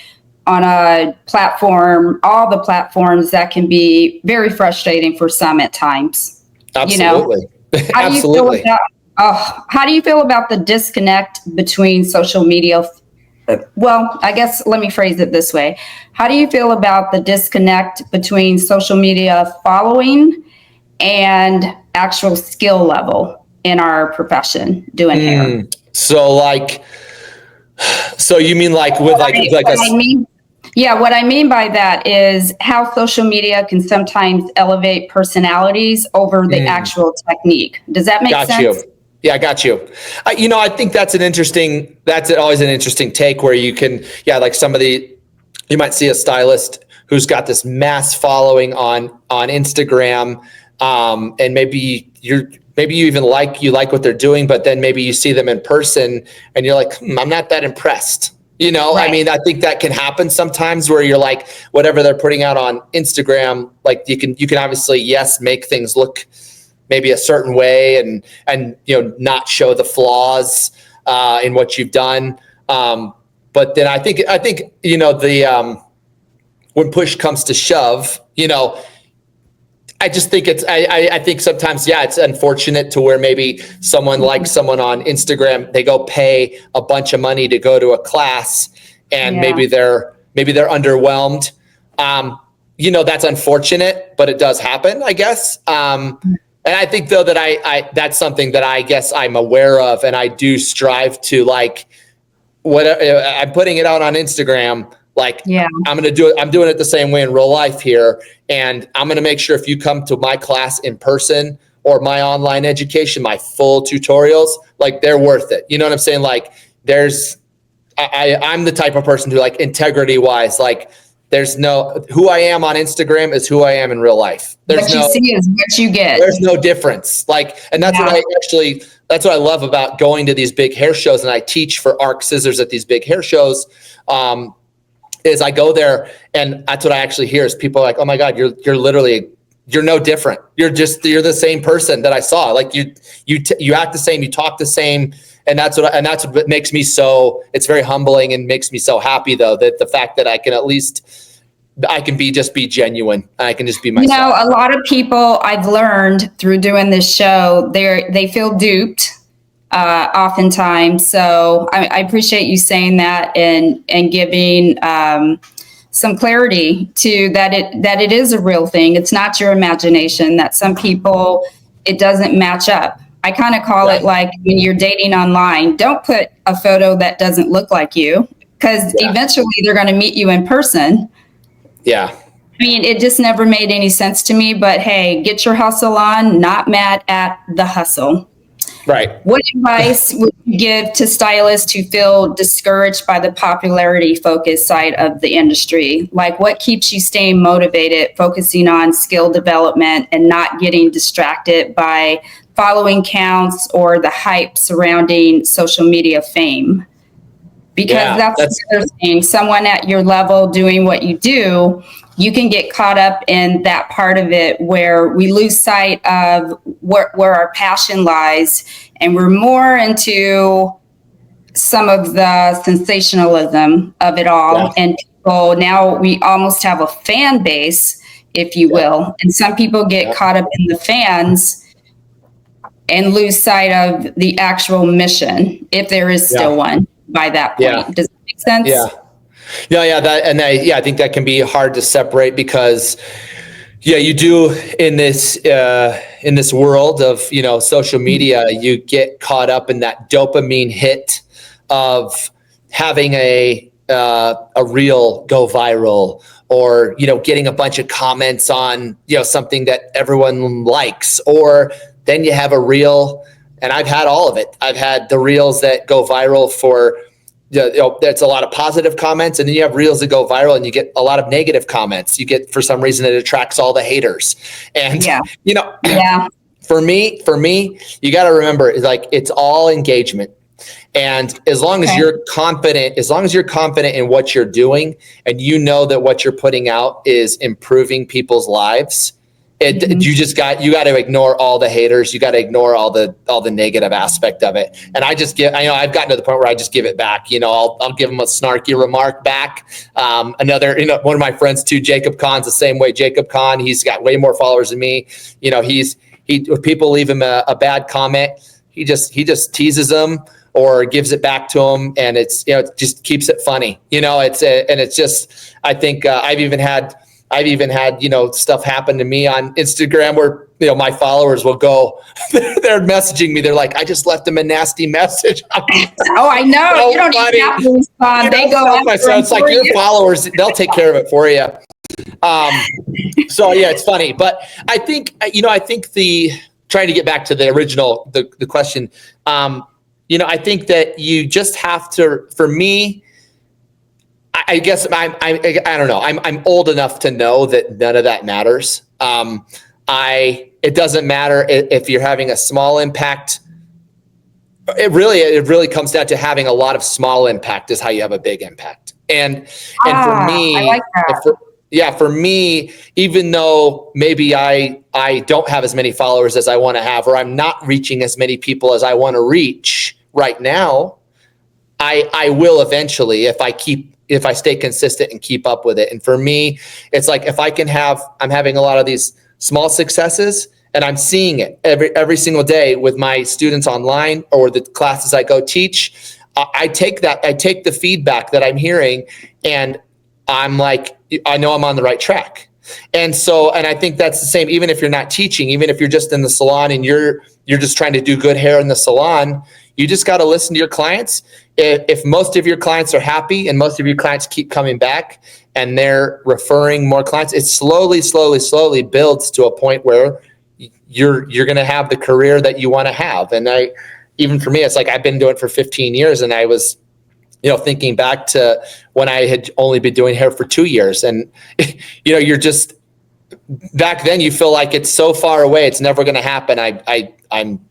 on a platform, all the platforms that can be very frustrating for some at times. Absolutely. How do you feel about how do you feel about the disconnect between social media? Well, I guess let me phrase it this way. How do you feel about the disconnect between social media following and actual skill level in our profession doing hair? So you mean like with what I mean by that is how social media can sometimes elevate personalities over the actual technique. Does that make sense? Yeah, I got you. I think that's always an interesting take, where you can, like you might see a stylist who's got this mass following on Instagram, and maybe you even like what they're doing, but then maybe you see them in person and you're like, I'm not that impressed. Right. I mean, I think that can happen sometimes, where you're like, whatever they're putting out on Instagram, like you can obviously, make things look maybe a certain way and not show the flaws in what you've done. But then I think when push comes to shove, I just think I think sometimes, it's unfortunate to where maybe someone likes someone on Instagram, they go pay a bunch of money to go to a class, and maybe they're underwhelmed. That's unfortunate, but it does happen, I guess. And I think though that I that's something that I guess I'm aware of, and I do strive to, like, what I'm putting it out on Instagram. Like, I'm going to do it. I'm doing it the same way in real life here. And I'm going to make sure if you come to my class in person or my online education, my full tutorials, like, they're worth it. You know what I'm saying? Like, I'm the type of person who, like, integrity wise, like, there's no, who I am on Instagram is who I am in real life. What you see is what you get. There's no difference. Like, and that's that's what I love about going to these big hair shows. And I teach for arc scissors at these big hair shows. Is I go there, and that's what I actually hear is people are like, oh my God, you're no different. You're the same person that I saw. Like, you act the same, you talk the same. And that's what makes me so, it's very humbling and makes me so happy though, that the fact that I can be genuine. I can just be myself. A lot of people I've learned through doing this show, they feel duped oftentimes. So I appreciate you saying that and giving some clarity to that it is a real thing. It's not your imagination, that some people, it doesn't match up. I kind of call it like when you're dating online, don't put a photo that doesn't look like you, because eventually they're going to meet you in person. Yeah. I mean, it just never made any sense to me, but hey, get your hustle on, not mad at the hustle. Right. What advice would you give to stylists who feel discouraged by the popularity focused side of the industry? Like, what keeps you staying motivated, focusing on skill development and not getting distracted by following counts or the hype surrounding social media fame? Because that's the other thing. Someone at your level doing what you do, you can get caught up in that part of it where we lose sight of where our passion lies, and we're more into some of the sensationalism of it all. And people, now we almost have a fan base if you will. And some people get caught up in the fans and lose sight of the actual mission, if there is still one by that point. Does that make sense? I think that can be hard to separate because you do in this world of, social media, you get caught up in that dopamine hit of having a reel go viral, or, getting a bunch of comments on, something that everyone likes, or then you have a reel, and I've had all of it. I've had the reels that go viral for, that's a lot of positive comments, and then you have reels that go viral and you get a lot of negative comments. You get, for some reason, it attracts all the haters. And, for me, you got to remember, like, it's all engagement. And as long as you're confident, in what you're doing, and you know that what you're putting out is improving people's lives, you got to ignore all the haters. You got to ignore all the negative aspect of it. And I've gotten to the point where I just give it back. I'll give them a snarky remark back. Another, one of my friends too, Jacob Kahn's the same way. Jacob Kahn, he's got way more followers than me. If people leave him a bad comment, he just teases them or gives it back to them, and it's, it just keeps it funny. It's just, I think I've even had stuff happen to me on Instagram where, my followers will go, they're messaging me. They're like, I just left them a nasty message. Oh, I know. So you don't even have to respond. They go after so it's like your followers, they'll take care of it for you. It's funny, but I think, trying to get back to the original, the question, I think that you just have to, for me, I guess I don't know. I'm old enough to know that none of that matters. It doesn't matter if you're having a small impact. It really comes down to having a lot of small impact is how you have a big impact. And for me, I like that. For me, even though maybe I don't have as many followers as I want to have, or I'm not reaching as many people as I want to reach right now, I will eventually if I stay consistent and keep up with it. And for me, it's like, if I'm having a lot of these small successes, and I'm seeing it every single day with my students online or the classes I go teach, I take the feedback that I'm hearing, and I'm like, I know I'm on the right track. And I think that's the same, even if you're not teaching, even if you're just in the salon and you're just trying to do good hair in the salon, you just got to listen to your clients. If most of your clients are happy and most of your clients keep coming back and they're referring more clients, it slowly builds to a point where you're going to have the career that you want to have. And even for me, it's like, I've been doing it for 15 years, and I was, thinking back to when I had only been doing hair for 2 years, and you're just, back then you feel like it's so far away, it's never going to happen.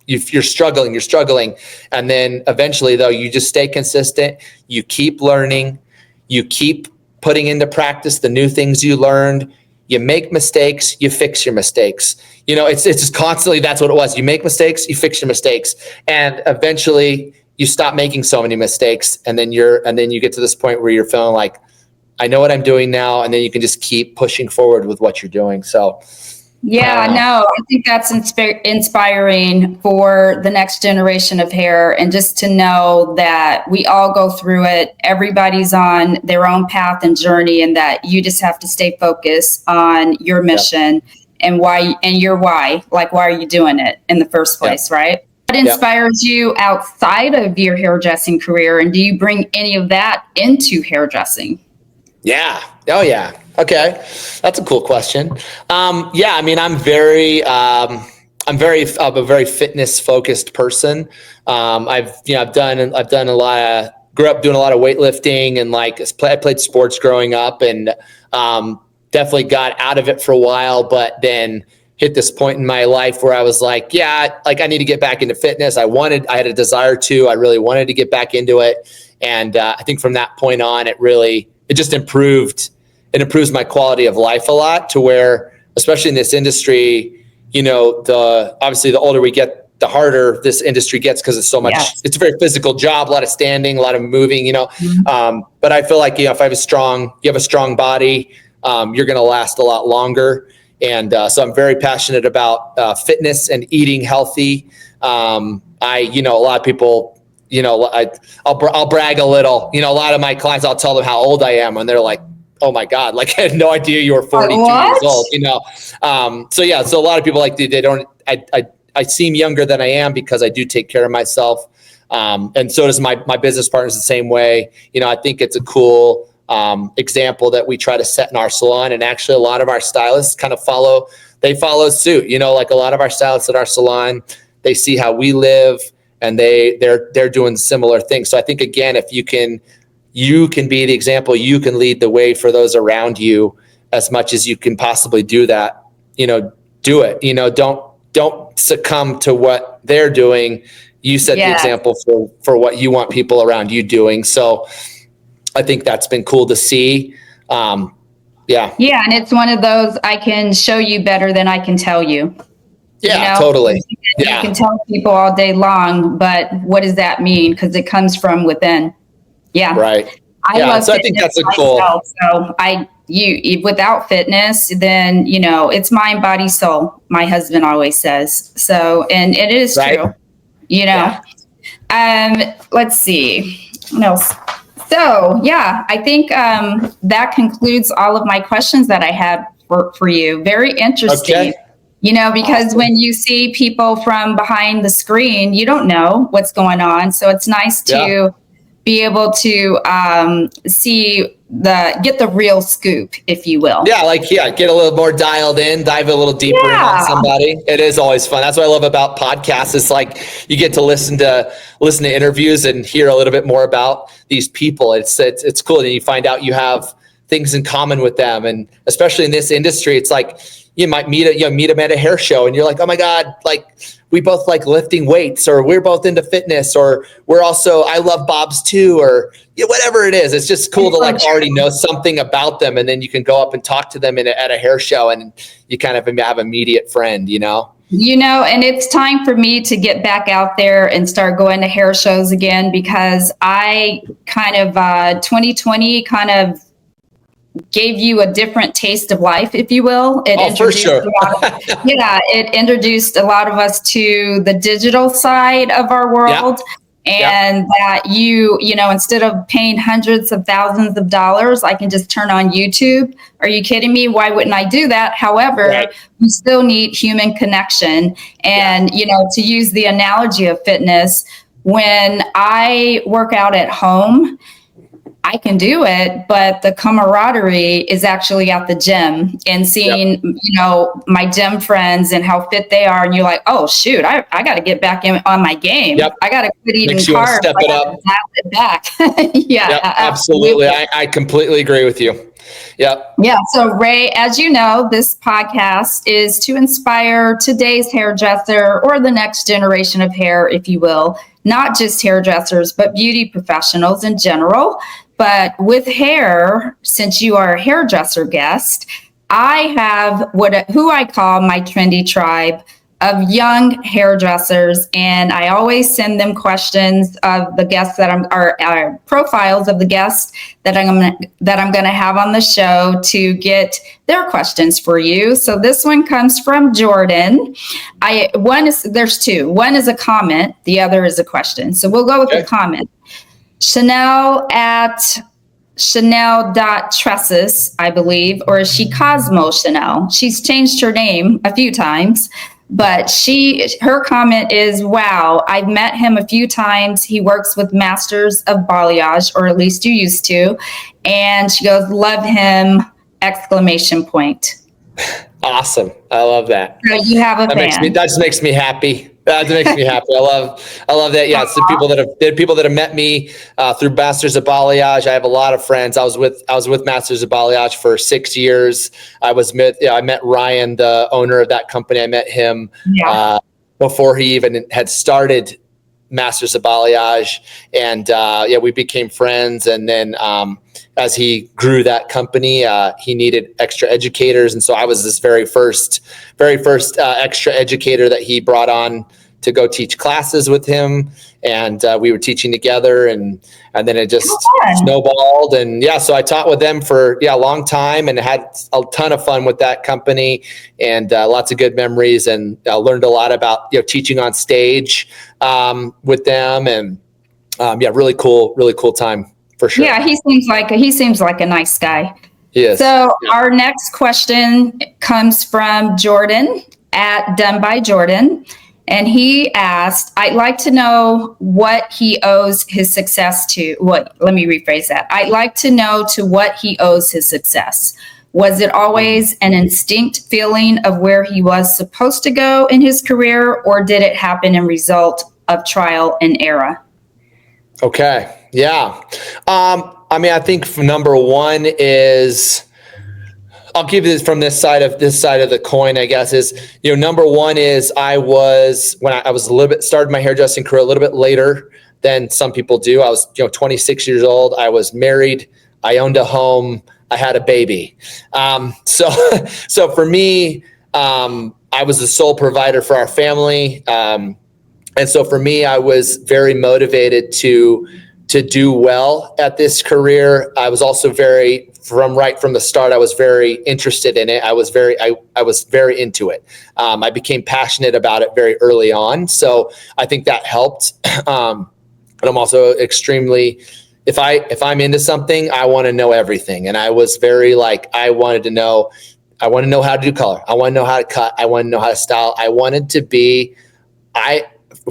You're struggling. And then eventually, though, you just stay consistent. You keep learning. You keep putting into practice the new things you learned. You make mistakes. You fix your mistakes. It's just constantly, that's what it was. You make mistakes. You fix your mistakes. And eventually you stop making so many mistakes. And then you get to this point where you're feeling like, I know what I'm doing now. And then you can just keep pushing forward with what you're doing. So I think that's inspiring for the next generation of hair, and just to know that we all go through it. Everybody's on their own path and journey, and that you just have to stay focused on your mission and why, and your why. Like, why are you doing it in the first place, right? What inspires you outside of your hairdressing career, and do you bring any of that into hairdressing? Yeah. Oh, yeah. Okay. That's a cool question. I'm a very fitness focused person. I've done a lot grew up doing a lot of weightlifting, and I played sports growing up, and definitely got out of it for a while, but then hit this point in my life where I was like, I need to get back into fitness. I had a desire to, I really wanted to get back into it. And I think from that point on, it just improved. It improves my quality of life a lot, to where, especially in this industry, obviously the older we get, the harder this industry gets, because it's so much, it's a very physical job, a lot of standing, a lot of moving, but I feel like, if you have a strong body, you're going to last a lot longer. And so I'm very passionate about fitness and eating healthy. A lot of people, I'll brag a little. A lot of my clients, I'll tell them how old I am, and they're like, "Oh my God, like I had no idea you were 42 years old." So a lot of people they don't. I seem younger than I am because I do take care of myself, and so does my business partners the same way. I think it's a cool example that we try to set in our salon, and actually a lot of our stylists kind of follow suit. Like a lot of our stylists at our salon, they see how we live, and they're doing similar things. So I think, again, if you can be the example, you can lead the way for those around you as much as you can possibly do that. Do it. Don't succumb to what they're doing. You set the example for what you want people around you doing. So I think that's been cool to see. Yeah. And it's one of those, I can show you better than I can tell you. Yeah, totally. You can tell people all day long, but what does that mean? Because it comes from within. Yeah. Right. I think that's a cool. So without fitness, then, it's mind, body, soul. My husband always says so. And it is true, let's see what else. So, I think that concludes all of my questions that I had for you. Very interesting, because when you see people from behind the screen, you don't know what's going on. So it's nice to be able to get the real scoop, if you will. Get a little more dialed in, dive a little deeper in on somebody. It is always fun. That's what I love about podcasts. It's like you get to listen to interviews and hear a little bit more about these people. It's cool. And you find out you have things in common with them. And especially in this industry, it's like you might meet them at a hair show and you're like, oh my God, like we both like lifting weights, or we're both into fitness, or I love bobs too, or whatever it is. It's just cool to already know something about them. And then you can go up and talk to them at a hair show, and you kind of have an immediate friend, and it's time for me to get back out there and start going to hair shows again, because I kind of 2020 kind of gave you a different taste of life, if you will. For sure. It introduced a lot of us to the digital side of our world. And that instead of paying hundreds of thousands of dollars, I can just turn on YouTube. Are you kidding me? Why wouldn't I do that? However, we still need human connection. And, to use the analogy of fitness, when I work out at home, I can do it, but the camaraderie is actually at the gym and seeing, my gym friends and how fit they are. And you're like, oh shoot, I got to get back on my game. I got to quit eating carbs. Step it up. Dial it back. Absolutely. I completely agree with you. Yeah. So Ray, as you know, this podcast is to inspire today's hairdresser, or the next generation of hair, if you will, not just hairdressers, but beauty professionals in general. But with hair, since you are a hairdresser guest, I have who I call my trendy tribe of young hairdressers, and I always send them questions of the guests that profiles of the guests that I'm going to have on the show to get their questions for you. So this one comes from Jordan. There's two. One is a comment, the other is a question. So we'll go with the comment. Chanel at Chanel.Tresses, I believe, or is she Cosmo Chanel? She's changed her name a few times, but her comment is, wow, I've met him a few times. He works with Masters of Balayage, or at least you used to. And she goes, love him, ! Awesome. I love that. So you have a fan. That just makes me happy. That makes me happy. I love that. Yeah, it's the people that have met me through Masters of Balayage. I have a lot of friends. I was with Masters of Balayage for 6 years. I met Ryan, the owner of that company. I met him before he even had started Masters of Balayage, and we became friends. And then as he grew that company, he needed extra educators, and so I was this very first extra educator that he brought on to go teach classes with him, and we were teaching together, and then it just snowballed. And yeah, so I taught with them for a long time, and had a ton of fun with that company, and lots of good memories, and I learned a lot about teaching on stage with them, and really cool time for sure. Yeah, he seems like a nice guy. Yes. So our next question comes from Jordan at Done by Jordan. And he asked, I'd like to know what he owes his success to. Let me rephrase that. I'd like to know to what he owes his success. Was it always an instinct feeling of where he was supposed to go in his career, or did it happen in result of trial and error? Okay. Yeah. I think number one is, I'll give you this from this side of the coin, I guess, is, number one is when I was started my hairdressing career a little bit later than some people do. I was, 26 years old. I was married. I owned a home. I had a baby. So for me, I was the sole provider for our family. And so for me, I was very motivated to do well at this career. I was also right from the start, I was very interested in it. I was very into it. I became passionate about it very early on. So I think that helped. And I'm also extremely, if I'm into something, I want to know everything. And I was very I want to know how to do color. I want to know how to cut. I want to know how to style. I wanted to be,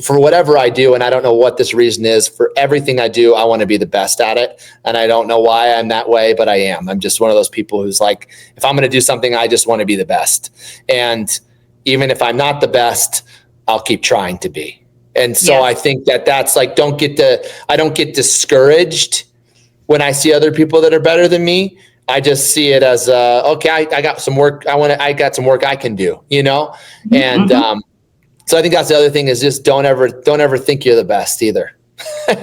for whatever I do, and I don't know what this reason is, for everything I do, I want to be the best at it. And I don't know why I'm that way, but I am. I'm just one of those people who's if I'm going to do something, I just want to be the best. And even if I'm not the best, I'll keep trying to be. And so I think that's I don't get discouraged when I see other people that are better than me. I just see it as, okay, I got some work. I got some work I can do, and, so I think that's the other thing, is just don't ever think you're the best either.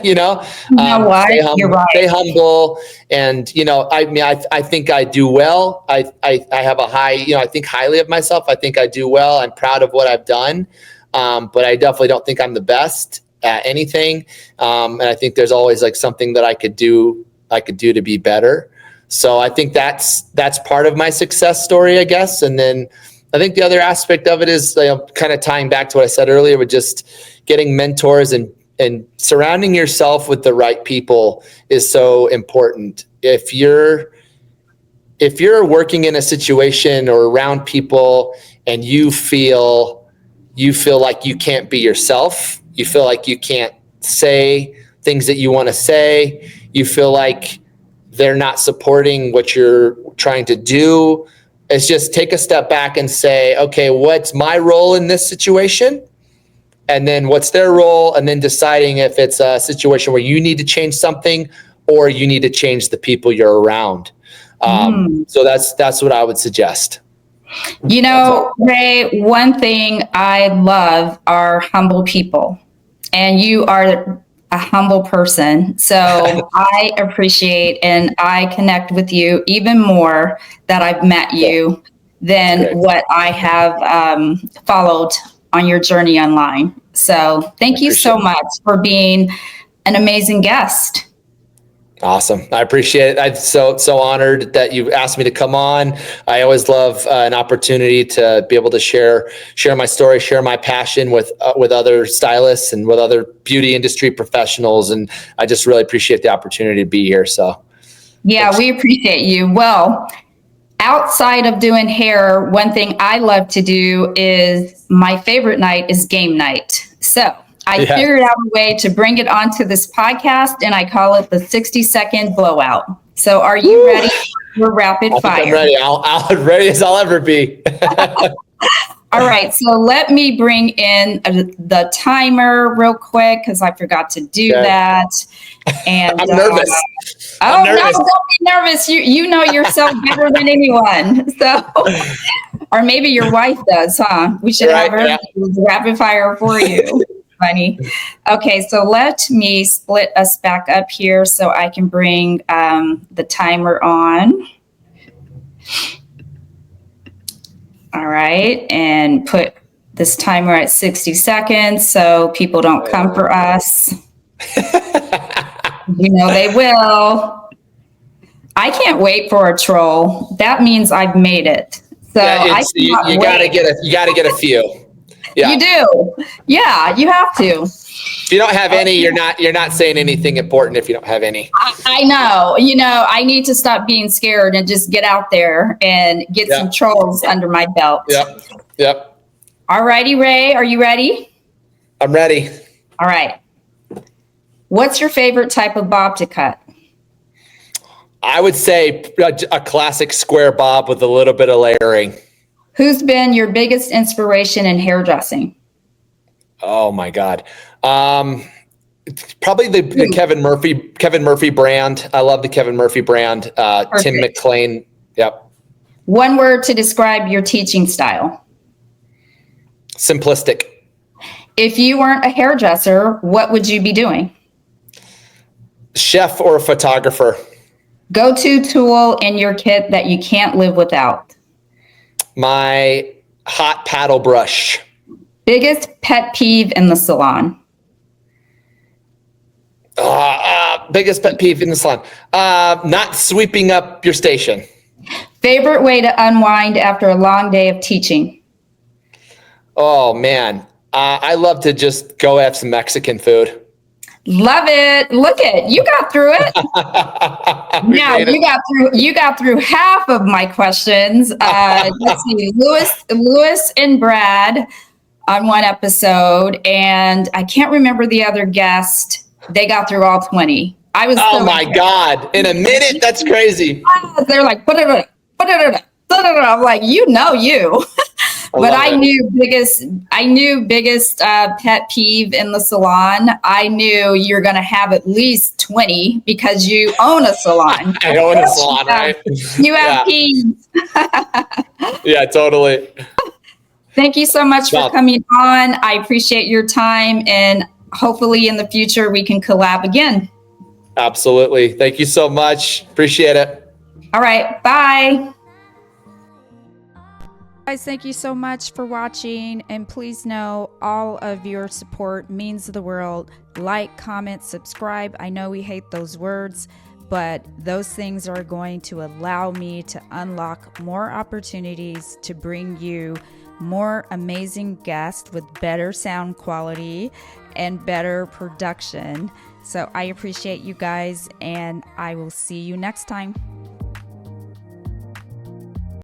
You're right. Stay humble. And, I think I do well. I have a high, I think highly of myself. I think I do well. I'm proud of what I've done. But I definitely don't think I'm the best at anything. And I think there's always something that I could do to be better. So I think that's part of my success story, I guess. And then I think the other aspect of it is kind of tying back to what I said earlier, with just getting mentors and surrounding yourself with the right people is so important. If you're working in a situation or around people and you feel like you can't be yourself, you feel like you can't say things that you want to say, you feel like they're not supporting what you're trying to do, it's just take a step back and say, okay, what's my role in this situation? And then what's their role? And then deciding if it's a situation where you need to change something or you need to change the people you're around. So that's what I would suggest. Ray, one thing I love are humble people, and you are a humble person. So I appreciate and I connect with you even more that I've met you than what I have followed on your journey online. So thank you so much for being an amazing guest. Awesome. I appreciate it. I'm so honored that you asked me to come on. I always love an opportunity to be able to share my story, share my passion with other stylists and with other beauty industry professionals. And I just really appreciate the opportunity to be here. So yeah, we appreciate you. Well, outside of doing hair, one thing I love to do is my favorite night is game night. So I figured out a way to bring it onto this podcast, and I call it the 60-second blowout. So are you ready for your rapid fire? I'm ready. I'm ready as I'll ever be. All right. So let me bring in the timer real quick, because I forgot to do that. And I'm nervous. No, don't be nervous. You know yourself better than anyone. So, or maybe your wife does, huh? We should have her do the rapid fire for you. Funny. Okay, so let me split us back up here so I can bring the timer on. All right, and put This time we're at 60 seconds, so people don't come for us. You know they will. I can't wait for a troll. That means I've made it. So Yeah, you gotta get a few. Yeah. You do. Yeah, you have to. If you don't have any, you're not saying anything important if you don't have any. I know. You know, I need to stop being scared and just get out there and get some trolls under my belt. Yep. All righty, Ray, are you ready? I'm ready. All right. What's your favorite type of bob to cut? I would say a classic square bob with a little bit of layering. Who's been your biggest inspiration in hairdressing? Oh my God. Probably the Kevin Murphy brand. I love the Kevin Murphy brand. Tim McLean. Yep. One word to describe your teaching style. Simplistic. If you weren't a hairdresser, what would you be doing? Chef or a photographer. Go-to tool in your kit that you can't live without. My hot paddle brush. Biggest pet peeve in the salon. Biggest pet peeve in the salon. Not sweeping up your station. Favorite way to unwind after a long day of teaching. Oh man. I love to just go have some Mexican food. Love it. Look it. You got through it. Now you got through half of my questions. Let's see. Lewis and Brad on one episode, and I can't remember the other guest. They got through all 20. I was Oh my God. In a minute? That's crazy. They're like, put it. I'm like, you. But I knew biggest pet peeve in the salon. I knew you're going to have at least 20 because you own a salon. I own a salon, right? You have peeves. Yeah, totally. Thank you so much for coming on. I appreciate your time, and hopefully in the future we can collab again. Absolutely. Thank you so much. Appreciate it. All right. Bye. Guys, thank you so much for watching, and please know all of your support means the world. Like, comment, subscribe. I know we hate those words, but those things are going to allow me to unlock more opportunities to bring you more amazing guests with better sound quality and better production. So I appreciate you guys, and I will see you next time.